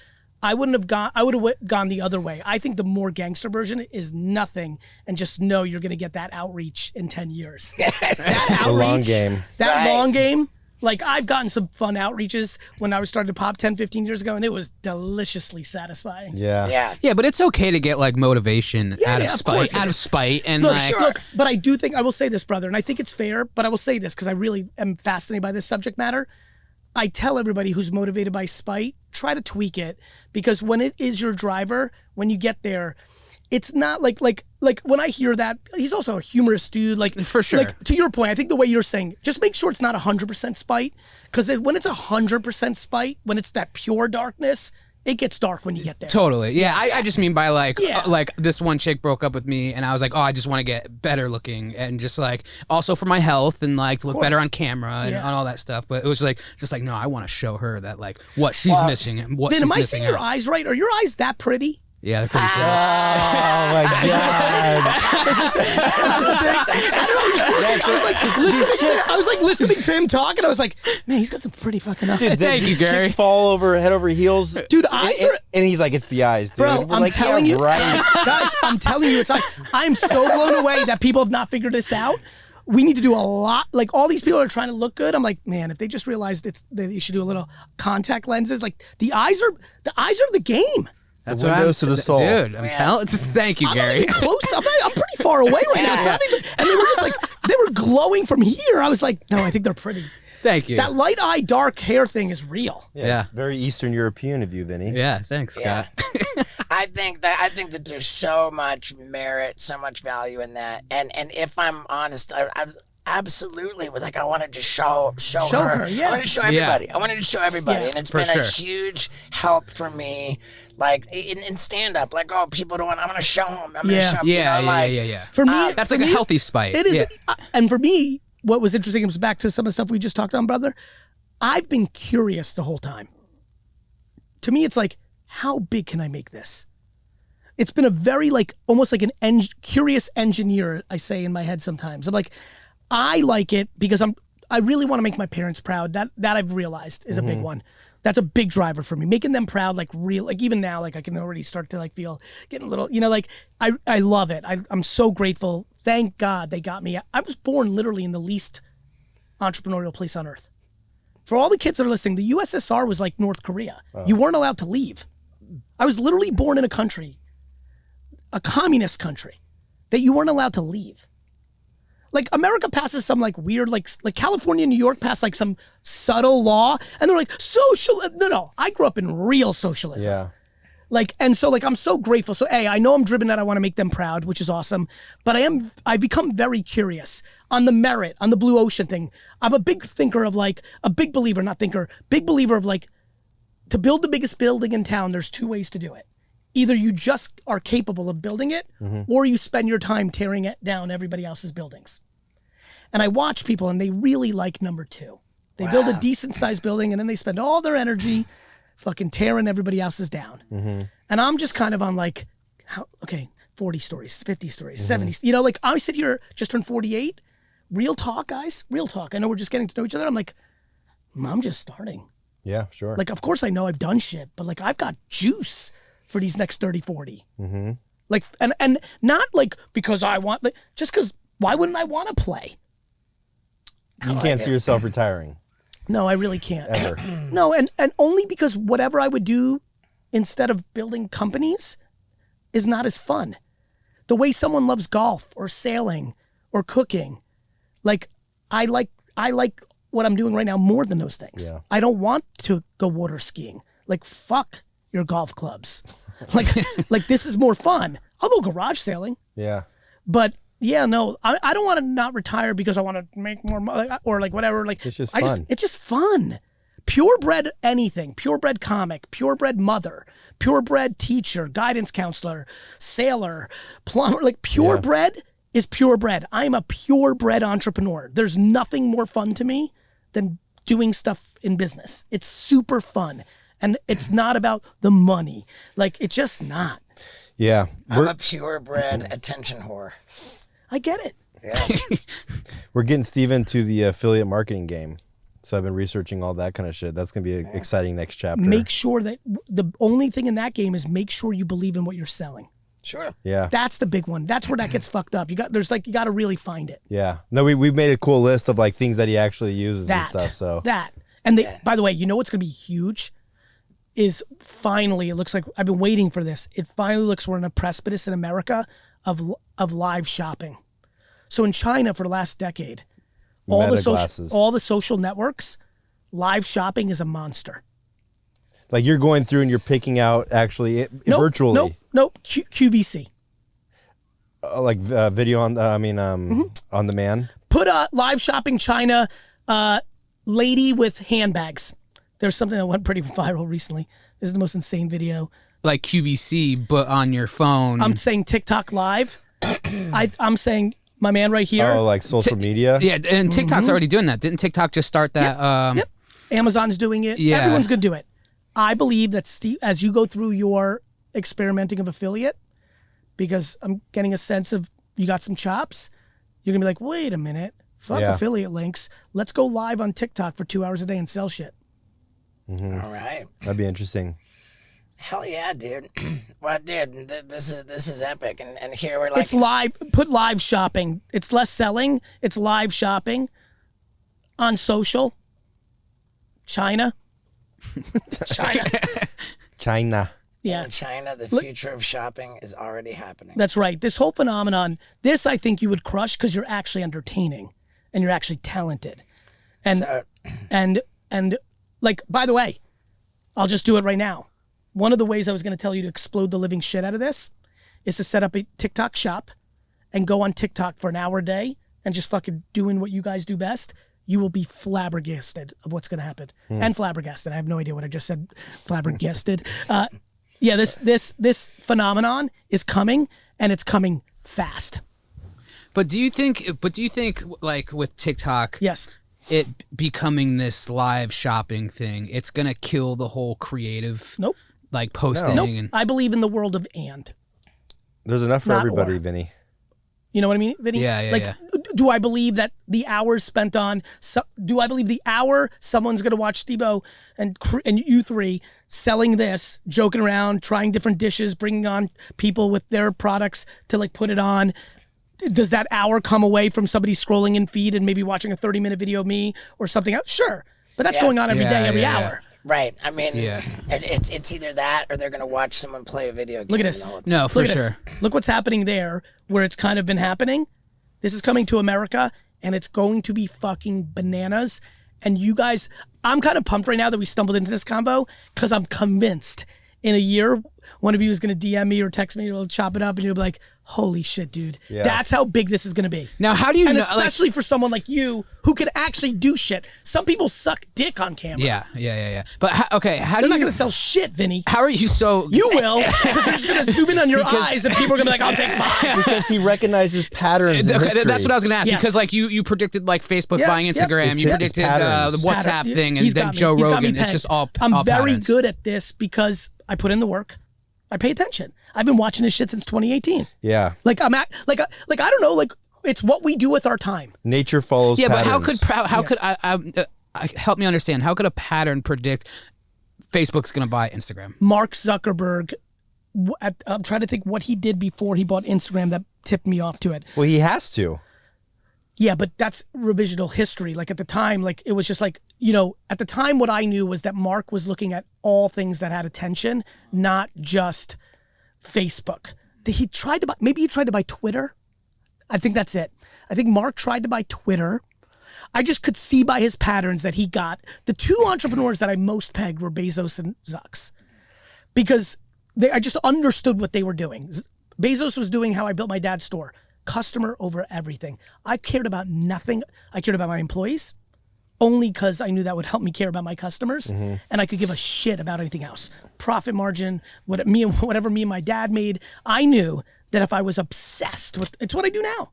I would have gone the other way. I think the more gangster version is nothing and just know you're going to get that outreach in 10 years. That outreach, The long game. That Right. long game. Like I've gotten some fun outreaches when I was starting to pop 10, 15 years ago and it was deliciously satisfying. Yeah. Yeah. Yeah, but it's okay to get like motivation Yeah, out yeah, of of spite, course it out of is. spite, and Look, like look, but I do think I will say this, brother, and I think it's fair, but I will say this because I really am fascinated by this subject matter. I tell everybody who's motivated by spite, try to tweak it because when it is your driver, when you get there, it's not like when I hear that, he's also a humorous dude. Like For sure. Like to your point, I think the way you're saying, just make sure it's not 100% spite, because when it's 100% spite, when it's that pure darkness, it gets dark when you get there. Totally. Yeah, I just mean by like Yeah. like this one chick broke up with me and I was like, oh, I just want to get better looking and just like also for my health and like to look better on camera and Yeah. on all that stuff. But it was like just like no, I want to show her that like what she's missing and what Vin, she's am I missing seeing your out. eyes right? Are your eyes that pretty? Yeah, they're pretty cool. Oh my god. I was like listening to him talk, and I was like, man, he's got some pretty fucking eyes. Dude, Thank you, these Gary. chicks fall over head over heels. Dude, eyes and, are- and he's like, it's the eyes, dude. Bro, We're I'm like, telling yeah, you, right. guys, I'm telling you, it's eyes. I'm so blown away that people have not figured this out. We need to do a lot. Like all these people are trying to look good. I'm like, man, if they just realized they should do a little contact lenses. Like the eyes are the game. The windows to the soul. Dude, I'm telling. Thank you, I'm not Gary. even close. I'm pretty far away right now. It's not even, and they were just like they were glowing from here. I was like, no, I think they're pretty. Thank you. That light eye, dark hair thing is real. Yeah, it's very Eastern European of you, Vinny. Yeah, thanks, Yeah. Scott. I think that there's so much merit, so much value in that. And if I'm honest, I was absolutely was like I wanted to show her. yeah. I wanted to show everybody. I wanted to show everybody, Yeah, and it's for been a sure. huge help for me. Like in stand up, like people don't want. I'm gonna show them. I'm gonna Yeah. show 'em, Yeah. For me, That's like a healthy spite. it is. Yeah. And for me, what was interesting was back to some of the stuff we just talked on, brother. I've been curious the whole time. To me, it's like, how big can I make this? It's been a very like almost like an curious engineer. I say in my head sometimes. I'm like, I like it because I really want to make my parents proud. That I've realized is a big one. That's a big driver for me. Making them proud, like real, like even now, like I can already start to like feel getting a little, like I love it. I'm so grateful. Thank God they got me. I was born literally in the least entrepreneurial place on earth. For all the kids that are listening, the USSR was like North Korea. You weren't allowed to leave. I was literally born in a country, a communist country, that you weren't allowed to leave. Like America passes some like weird, like California and New York pass like some subtle law, and they're like social. No, I grew up in real socialism. Yeah. Like, and so like I'm so grateful. So I know I'm driven that I want to make them proud, which is awesome. But I've become very curious on the merit, on the blue ocean thing. I'm a big thinker of like a big believer, not thinker, big believer of like to build the biggest building in town, there's two ways to do it. Either you just are capable of building it, or you spend your time tearing it down everybody else's buildings. And I watch people and they really like number two. They build a decent sized building and then they spend all their energy fucking tearing everybody else's down. And I'm just kind of on like, 40 stories, 50 stories, 70, like I sit here, just turned 48. Real talk, guys, real talk. I know we're just getting to know each other. I'm like, I'm just starting. Yeah, sure. Like, of course I know I've done shit, but like I've got juice for these next 30, 40. Like, and not like because I want, like, just because why wouldn't I want to play? you can't see yourself retiring No, I really can't. ever. No, and only because whatever I would do instead of building companies, is not as fun. The way someone loves golf or sailing or cooking, like I like what I'm doing right now more than those things. Yeah. I don't want to go water skiing. Like, fuck your golf clubs. like this is more fun. I'll go garage sailing. Yeah. But yeah, no, I don't want to not retire because I want to make more money or like whatever. Like It's just fun. It's just fun. Purebred anything, purebred comic, purebred mother, purebred teacher, guidance counselor, sailor, plumber, like purebred is purebred. I'm a purebred entrepreneur. There's nothing more fun to me than doing stuff in business. It's super fun. And it's not about the money. Like, it's just not. Yeah. I'm a purebred attention whore. I get it. Yeah. We're getting Steve into the affiliate marketing game. So I've been researching all that kind of shit. That's going to be an exciting next chapter. Make sure that the only thing in that game is make sure you believe in what you're selling. Sure. Yeah. That's the big one. That's where that gets fucked up. You got to really find it. Yeah. No, we've made a cool list of like things that he actually uses and stuff. So And by the way, you know what's going to be huge is finally, it looks like I've been waiting for this. It finally looks we're in a precipice in America of live shopping. So in China for the last decade, all the social networks, live shopping is a monster. Like you're going through and you're picking out actually virtually. Nope. QVC. Like video on, on demand. Put a live shopping China lady with handbags. There's something that went pretty viral recently. This is the most insane video. Like QVC, but on your phone. I'm saying TikTok live. I'm saying my man right here. Oh, like social media? Yeah, and TikTok's already doing that. Didn't TikTok just start that? Yep. Amazon's doing it. Yeah. Everyone's going to do it. I believe that, Steve, as you go through your experimenting of affiliate, because I'm getting a sense of you got some chops, you're going to be like, wait a minute. Fuck affiliate links. Let's go live on TikTok for 2 hours a day and sell shit. Mm-hmm. All right. That'd be interesting. Hell yeah, dude. Well, dude, this is epic. And here we're like, It's live. Put live shopping. It's less selling. It's live shopping on social. China. China. Yeah. in China, the future of shopping is already happening. That's right. This whole phenomenon, this I think you would crush because you're actually entertaining and you're actually talented. And So- and like, by the way, I'll just do it right now. One of the ways I was going to tell you to explode the living shit out of this is to set up a TikTok shop and go on TikTok for an hour a day and just fucking doing what you guys do best. You will be flabbergasted of what's going to happen. And flabbergasted. I have no idea what I just said. Flabbergasted. Yeah, this phenomenon is coming, and it's coming fast. But do you think like with TikTok, Yes. it becoming this live shopping thing, it's gonna kill the whole creative Nope. like posting Nope. and I believe in the world of and. There's enough for Not everybody, or. Vinny. You know what I mean, Vinny? Yeah, Like, yeah. do I believe that the hours spent on? Do I believe the hour someone's gonna watch Steve-O and you three selling this, joking around, trying different dishes, bringing on people with their products to like put it on? Does that hour come away from somebody scrolling in feed and maybe watching a 30-minute video of me or something else? Sure, but that's Yeah. going on every day, every Yeah. hour. Right. I mean, Yeah. it's either that or they're going to watch someone play a video game. Look at this. all the time. no, for Look at sure. this. Look what's happening there, where it's kind of been happening. This is coming to America, and it's going to be fucking bananas. And you guys, I'm kind of pumped right now that we stumbled into this convo because I'm convinced in a year, one of you is going to DM me or text me, we'll chop it up, and you'll be like, holy shit, dude. Yeah. That's how big this is going to be. Now, how do you And know? especially for someone like you who can actually do shit. Some people suck dick on camera. Yeah. But how do They're not you? going to sell shit, Vinny. How are you so? You will, because you're just going to zoom in on your eyes and people are going to be like, I'll take 5. Because he recognizes patterns in Okay, history. that's what I was gonna ask Yes. because like you predicted like Facebook Yeah, buying yes. Instagram, It's you his predicted the patterns. WhatsApp Pattern. thing, and He's then got me. Joe He's got me Rogan. It's pegged. just all. I'm all very patterns. good at this because I put in the work. I pay attention. I've been watching this shit since 2018. Yeah. Like I'm at, like I don't know, like it's what we do with our time. Nature follows Yeah, but patterns. how could help me understand? How could a pattern predict Facebook's gonna buy Instagram? Mark Zuckerberg. I'm trying to think what he did before he bought Instagram that tipped me off to it. Well, he has to. Yeah, but that's revisional history. Like at the time, like it was just like, at the time what I knew was that Mark was looking at all things that had attention, not just Facebook. he tried to buy, maybe he tried to buy Twitter. I think that's it. I think Mark tried to buy Twitter. I just could see by his patterns that he got, the two entrepreneurs that I most pegged were Bezos and Zucks. Because I just understood what they were doing. Bezos was doing how I built my dad's store. Customer over everything. I cared about nothing. I cared about my employees only because I knew that would help me care about my customers, and I could give a shit about anything else. Profit margin, whatever me and my dad made. I knew that if I was obsessed with, it's what I do now.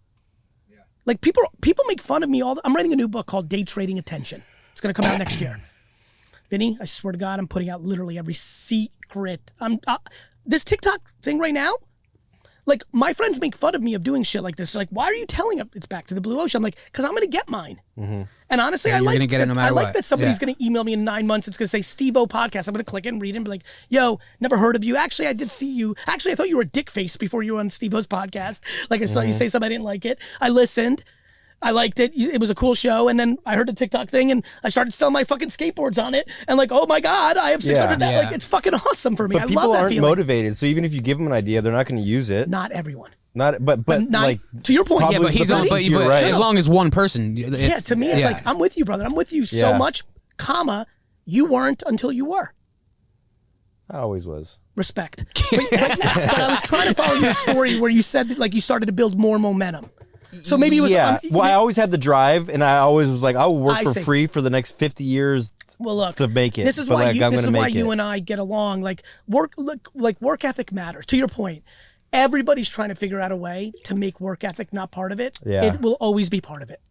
Like people make fun of me I'm writing a new book called Day Trading Attention. It's gonna come out next year. Vinny, I swear to God, I'm putting out literally every secret. This TikTok thing right now, like my friends make fun of me of doing shit like this. They're like, why are you telling them? It's back to the blue ocean. I'm like, because I'm going to get mine. And honestly, I like gonna get it no matter what. that somebody's Yeah. going to email me in 9 months. It's going to say Steve-O podcast. I'm going to click it and read it and be like, yo, never heard of you. Actually, I did see you. Actually, I thought you were a dick face before you were on Steve-O's podcast. Like I saw you say something, I didn't like it. I listened. I liked it. It was a cool show. And then I heard the TikTok thing and I started selling my fucking skateboards on it. And like, oh my God, I have 600. Yeah. Like, it's fucking awesome for me. But I people love that aren't feeling. motivated. So even if you give them an idea, they're not going to use it. Not everyone. But not- like to your point. probably Yeah, but he's the on. majority, But you're right. as long as one person. Yeah, to me, it's like, I'm with you, brother. I'm with you so Yeah. much, comma, you weren't until you were. I always was. Respect. But I was trying to follow your story where you said that like you started to build more momentum. So maybe it was... Yeah. Well, I always had the drive, and I always was like, I will work I for see. free for the next 50 years Well, look, to make it. This is But, why like, you. I'm This gonna is why make you it. and I get along. Like work ethic matters. To your point, everybody's trying to figure out a way to make work ethic not part of it. Yeah. It will always be part of it.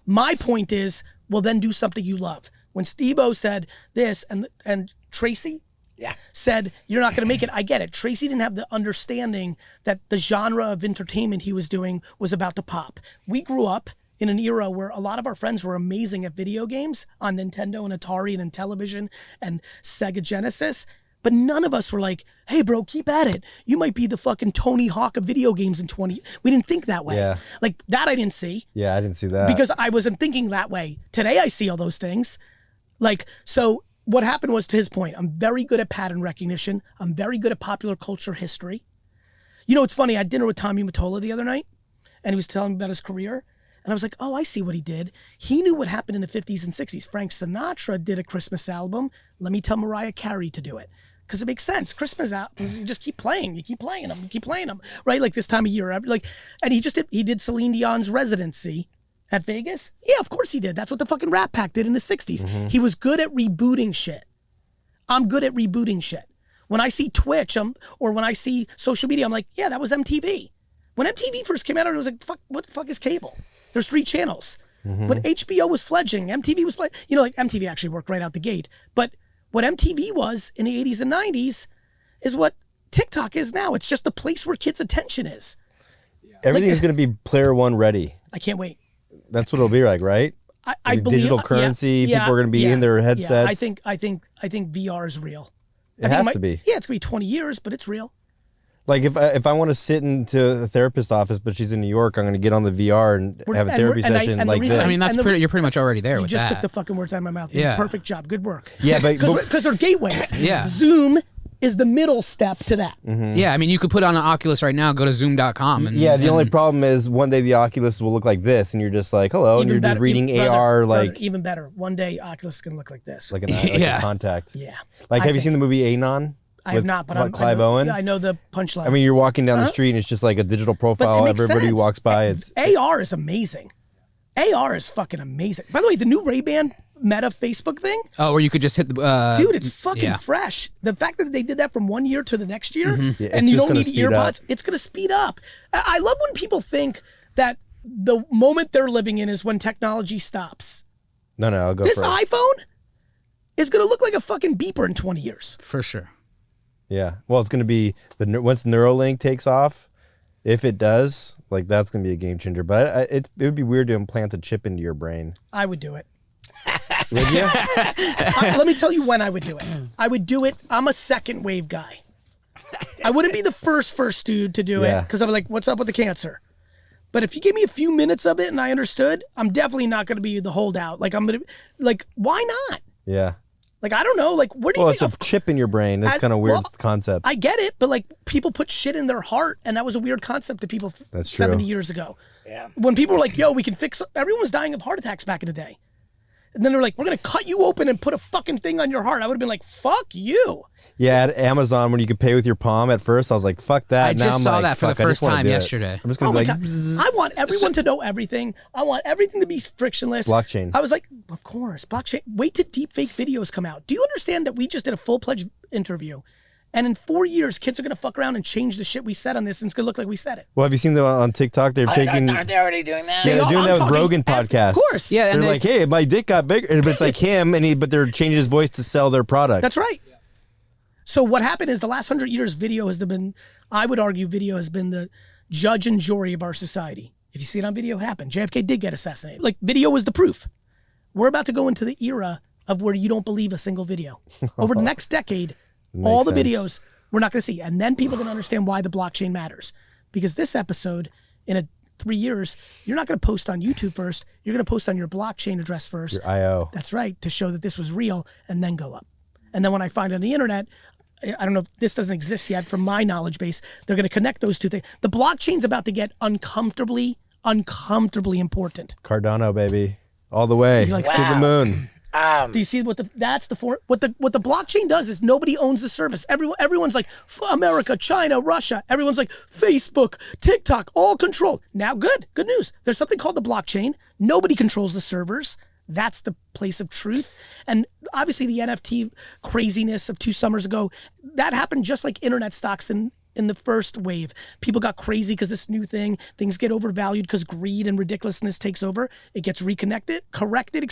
My point is, well, then do something you love. When Steve-O said this, and Tracy. Yeah. Said, you're not going to make it. I get it. Tracy didn't have the understanding that the genre of entertainment he was doing was about to pop. We grew up in an era where a lot of our friends were amazing at video games on Nintendo and Atari and Intellivision and Sega Genesis. But none of us were like, hey, bro, keep at it. You might be the fucking Tony Hawk of video games in 20. We didn't think that way. Yeah. Like that I didn't see Yeah, I didn't see that. because I wasn't thinking that way. Today I see all those things. Like, so what happened was, to his point, I'm very good at pattern recognition. I'm very good at popular culture history. You know, it's funny. I had dinner with Tommy Mottola the other night, and he was telling me about his career. And I was like, oh, I see what he did. He knew what happened in the 50s and 60s. Frank Sinatra did a Christmas album. Let me tell Mariah Carey to do it. Because it makes sense. Christmas albums, you just keep playing. You keep playing them. You keep playing them. Right? Like this time of year. Like, and he did Celine Dion's Residency at Vegas? Yeah, of course he did. That's what the fucking Rat Pack did in the 60s. He was good at rebooting shit. I'm good at rebooting shit. When I see Twitch or when I see social media, I'm like, yeah, that was MTV. When MTV first came out, I was like, fuck, what the fuck is cable? There's 3 channels. But HBO was fledgling. MTV was like MTV actually worked right out the gate. But what MTV was in the 80s and 90s is what TikTok is now. It's just the place where kids' attention is. Everything's going to be player one ready. I can't wait. That's what it'll be like, right? I believe digital currency. yeah, people are going to be in their headsets. Yeah, I think VR is real. It has to be. Yeah, it's gonna be 20 years, but it's real. Like if I want to sit into a therapist's office, but she's in New York, I'm going to get on the VR and have a therapy session and the like reason this. I mean, you're pretty much already there You with just that. took the fucking words out of my mouth. Yeah. Perfect job. Good work. Yeah, but because they're gateways. Yeah. Zoom is the middle step to that. Yeah, I mean, you could put on an Oculus right now, go to zoom.com. And, yeah, the only problem is one day the Oculus will look like this, and you're just like, hello, and you're just reading AR like even better. One day Oculus is gonna look like this. like Yeah. a contact. Yeah. Like, I have you think- seen the movie Anon? I have not, but with Clive Owen. I know the punchline. I mean, you're walking down the street, and it's just like a digital profile. makes Everybody sense. walks by. It's AR is amazing. AR is fucking amazing. By the way, the new Ray-Ban Meta Facebook thing, Oh, where you could just hit the. dude, it's fucking yeah. fresh. The fact that they did that from 1 year to the next year, Yeah, it's and you just don't gonna need speed up. earpods, it's going to speed up. I love when people think that the moment they're living in is when technology stops. no, I'll go This for it. iPhone is going to look like a fucking beeper in 20 years. For sure. Yeah. Well, it's going to be once Neuralink takes off, if it does, like that's going to be a game changer. But it would be weird to implant a chip into your brain. I would do it. Would you? Let me tell you when I would do it. I would do it. I'm a second wave guy. I wouldn't be the first dude to do it Yeah. because I'm like, what's up with the cancer? But if you give me a few minutes of it and I understood, I'm definitely not going to be the holdout. Like I'm going to, like, why not? Yeah. Like, I don't know. Like, what do you Well, think? it's a chip in your brain. That's kind of weird concept. I get it, but like people put shit in their heart, and that was a weird concept to people That's true. 70 years ago. Yeah. When people were like, yo, we can fix, everyone was dying of heart attacks back in the day. And then they're like, we're going to cut you open and put a fucking thing on your heart. I would have been like, fuck you. Yeah, at Amazon, when you could pay with your palm at first, I was like, fuck that. I Now just I'm saw like, that for the fuck, I just first wanna time do it. yesterday. I'm just going Oh to be my like, God. bzzz. I want everyone to know everything. I want everything to be frictionless. Blockchain. I was like, of course, blockchain. Wait till deep fake videos come out. Do you understand that we just did a full-pledged interview? And in 4 years, kids are going to fuck around and change the shit we said on this, and it's going to look like we said it. Well, have you seen them on TikTok? They're taking. Aren't they already doing that? Yeah, they're doing that with Rogan podcast. Of course. Yeah, and they're they- like, hey, my dick got bigger, but it's like him, but they're changing his voice to sell their product. That's right. So what happened is the last 100 years, video has been, I would argue video has been the judge and jury of our society. If you see it on video, it happened. JFK did get assassinated. Like, video was the proof. We're about to go into the era of where you don't believe a single video. Over the next decade, all the sense. videos we're not going to see. And then people are going to understand why the blockchain matters. Because this episode, in 3 years, you're not going to post on YouTube first. You're going to post on your blockchain address first. Your IO. That's right, to show that this was real, and then go up. And then when I find it on the internet, I don't know if this doesn't exist yet from my knowledge base, they're going to connect those two things. The blockchain's about to get uncomfortably important. Cardano, baby. All the way like, to the wow. moon. Do you see what the blockchain does is nobody owns the service. Everyone's like America, China, Russia. Everyone's like Facebook, TikTok, all controlled. Now good news. There's something called the blockchain. Nobody controls the servers. That's the place of truth. And obviously the NFT craziness of 2 summers ago, that happened just like internet stocks in the first wave. People got crazy because this new thing, things get overvalued because greed and ridiculousness takes over. It gets corrected,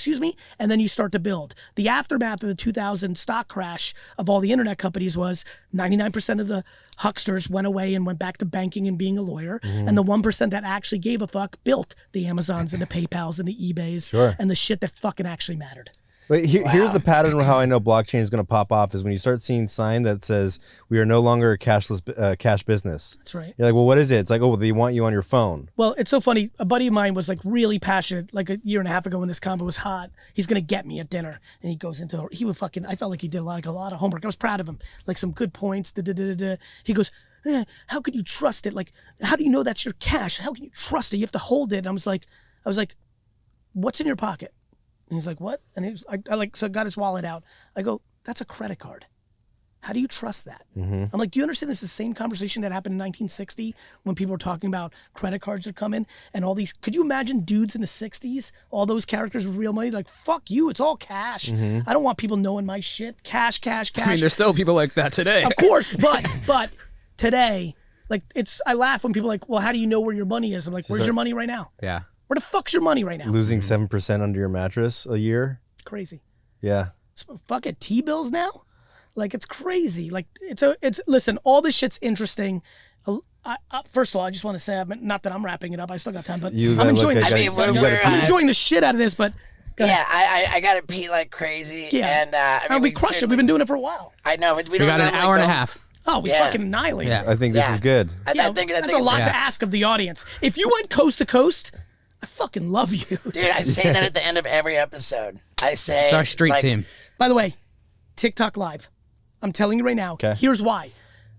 and then you start to build. The aftermath of the 2000 stock crash of all the internet companies was 99% of the hucksters went away and went back to banking and being a lawyer. And the 1% that actually gave a fuck built the Amazons and the PayPals and the eBays and the shit that fucking actually mattered. Wait, here's the pattern of how I know blockchain is going to pop off is when you start seeing sign that says we are no longer a cash business. That's right. You're like, well, what is it? It's like, oh, well, they want you on your phone. Well, it's so funny. A buddy of mine was like really passionate, like a year and a half ago when this convo was hot. He's gonna get me at dinner, and he goes into I felt like he did a lot of homework. I was proud of him, like some good points. He goes, how could you trust it? Like, how do you know that's your cash? How can you trust it? You have to hold it. And I was like, what's in your pocket? And he's like, what? And he was, so I got his wallet out. I go, that's a credit card. How do you trust that? I'm like, do you understand this is the same conversation that happened in 1960 when people were talking about credit cards are coming and all these, could you imagine dudes in the 60s, all those characters with real money, like, fuck you, it's all cash. I don't want people knowing my shit. Cash. I mean, there's still people like that today. Of course, but today, like, I laugh when people are like, well, how do you know where your money is? I'm like, where's your money right now? Yeah. Where the fuck's your money right now? Losing 7% under your mattress a year. Crazy. Yeah. Fuck it, T-bills now? Like, it's crazy. Like, listen, all this shit's interesting. First of all, I just want to say, not that I'm wrapping it up, I still got time, but I'm enjoying I'm enjoying the shit out of this, but yeah, I got to pee like crazy. Yeah. And we crushed it. We've been doing it for a while. I know. We got an hour and a half. Oh, we fucking annihilated. Yeah. I think this is good. I think that's a lot to ask of the audience. If you went coast to coast, I fucking love you. Dude, I say that at the end of every episode. I say It's our street team. By the way, TikTok Live. I'm telling you right now. Okay. Here's why.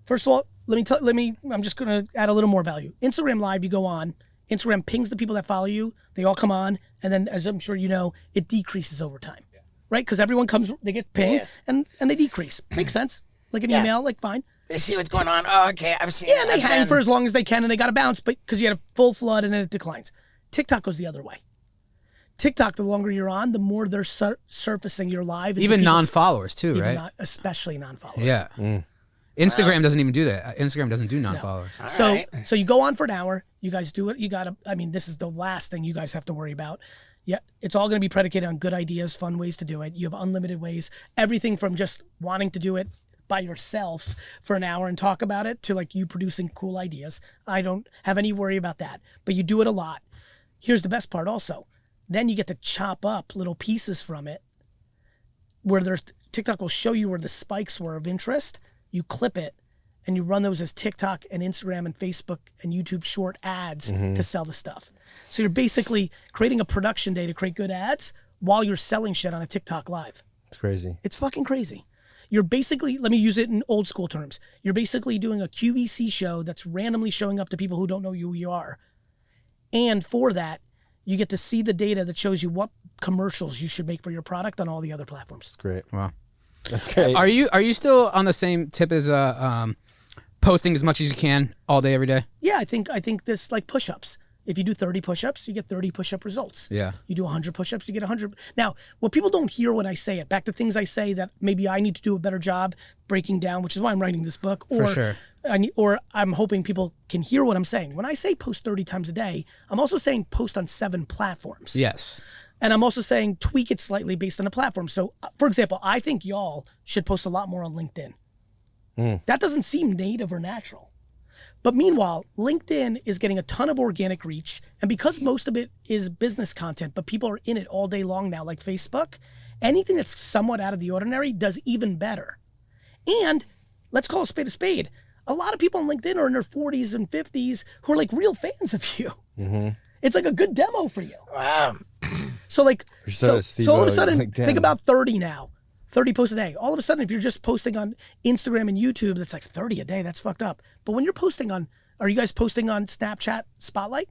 First of all, I'm just going to add a little more value. Instagram Live, you go on. Instagram pings the people that follow you. They all come on. And then, as I'm sure you know, it decreases over time. Right? Because everyone comes, they get pinged, and they decrease. Makes sense? Like an email, like fine. They see what's going on. Oh, okay, I've seen Yeah, and they hang for as long as they can, and they got to bounce, but because you had a full flood, and then it declines. TikTok goes the other way. TikTok, the longer you're on, the more they're surfacing your live. Even non-followers too, right? Especially non-followers. Yeah. Instagram doesn't even do that. Instagram doesn't do non-followers. So you go on for an hour. You guys do it. You got to, this is the last thing you guys have to worry about. Yeah, it's all going to be predicated on good ideas, fun ways to do it. You have unlimited ways. Everything from just wanting to do it by yourself for an hour and talk about it to like you producing cool ideas. I don't have any worry about that. But you do it a lot. Here's the best part also. Then you get to chop up little pieces from it where TikTok will show you where the spikes were of interest. You clip it and you run those as TikTok and Instagram and Facebook and YouTube short ads to sell the stuff. So you're basically creating a production day to create good ads while you're selling shit on a TikTok Live. It's crazy. It's fucking crazy. You're basically, let me use it in old school terms. You're basically doing a QVC show that's randomly showing up to people who don't know who you are. And for that, you get to see the data that shows you what commercials you should make for your product on all the other platforms. It's great. Wow. That's great. Are you still on the same tip as posting as much as you can all day, every day? Yeah, I think this like push-ups. If you do 30 push-ups, you get 30 push-up results. Yeah. You do 100 push-ups, you get 100. Now, what people don't hear when I say it, back to things I say that maybe I need to do a better job breaking down, which is why I'm writing this book. Or, For sure. Or I'm hoping people can hear what I'm saying. When I say post 30 times a day, I'm also saying post on 7 platforms. Yes. And I'm also saying tweak it slightly based on a platform. So, for example, I think y'all should post a lot more on LinkedIn. That doesn't seem native or natural. But meanwhile, LinkedIn is getting a ton of organic reach. And because most of it is business content, but people are in it all day long now, like Facebook, anything that's somewhat out of the ordinary does even better. And let's call a spade a spade. A lot of people on LinkedIn are in their 40s and 50s who are like real fans of you. It's like a good demo for you. Wow. So like, so all of a sudden, LinkedIn. think about 30 now. 30 posts a day. All of a sudden, if you're just posting on Instagram and YouTube, that's like 30 a day. That's fucked up. But when you're posting on, are you guys posting on Snapchat Spotlight?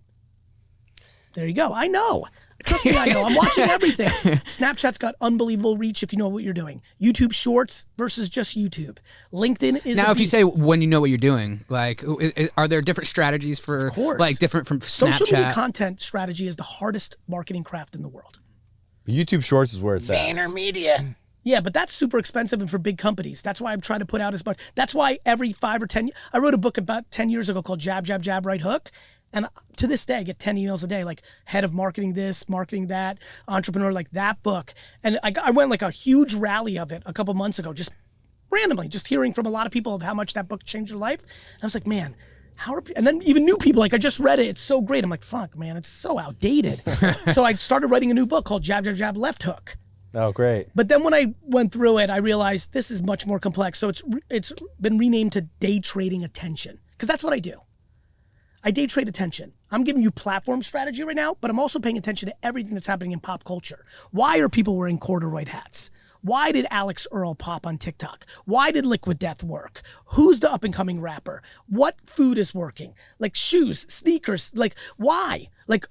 There you go. I know. Trust me, I know. I'm watching everything. Snapchat's got unbelievable reach if you know what you're doing. YouTube Shorts versus just YouTube. LinkedIn is Now, a if you beast. say when you know what you're doing, like, are there different strategies for, Of course. like, different from Social media Snapchat? content strategy is the hardest marketing craft in the world. YouTube Shorts is where it's at. VaynerMedia. Yeah, but that's super expensive and for big companies. That's why I'm trying to put out as much. That's why every 5 or 10, I wrote a book about 10 years ago called Jab, Jab, Jab, Right Hook. And to this day, I get 10 emails a day, like head of marketing this, marketing that, entrepreneur, like that book. And I went like a huge rally of it a couple months ago, just randomly, just hearing from a lot of people of how much that book changed their life. And I was like, man, how are, and then even new people, like I just read it, it's so great. I'm like, fuck, man, it's so outdated. So I started writing a new book called Jab, Jab, Jab, Left Hook. Oh, great. But then when I went through it, I realized this is much more complex. So it's been renamed to day trading attention, because that's what I do. I day trade attention. I'm giving you platform strategy right now, but I'm also paying attention to everything that's happening in pop culture. Why are people wearing corduroy hats? Why did Alex Earl pop on TikTok? Why did Liquid Death work? Who's the up-and-coming rapper? What food is working? Like shoes, sneakers, like why? Like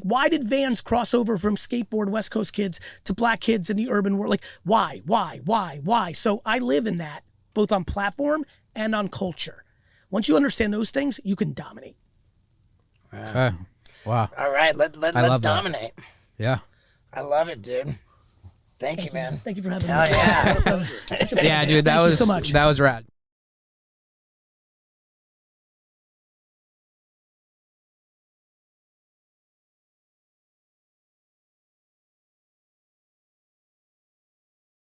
why did Vans cross over from skateboard West Coast kids to black kids in the urban world? Like why? So I live in that, both on platform and on culture. Once you understand those things, you can dominate. Okay. Wow. All right, let's love that. dominate. Yeah. I love it, dude. Thank you, man. Thank you for having me. Hell yeah. Yeah, dude, that Thank you was so much. that was rad.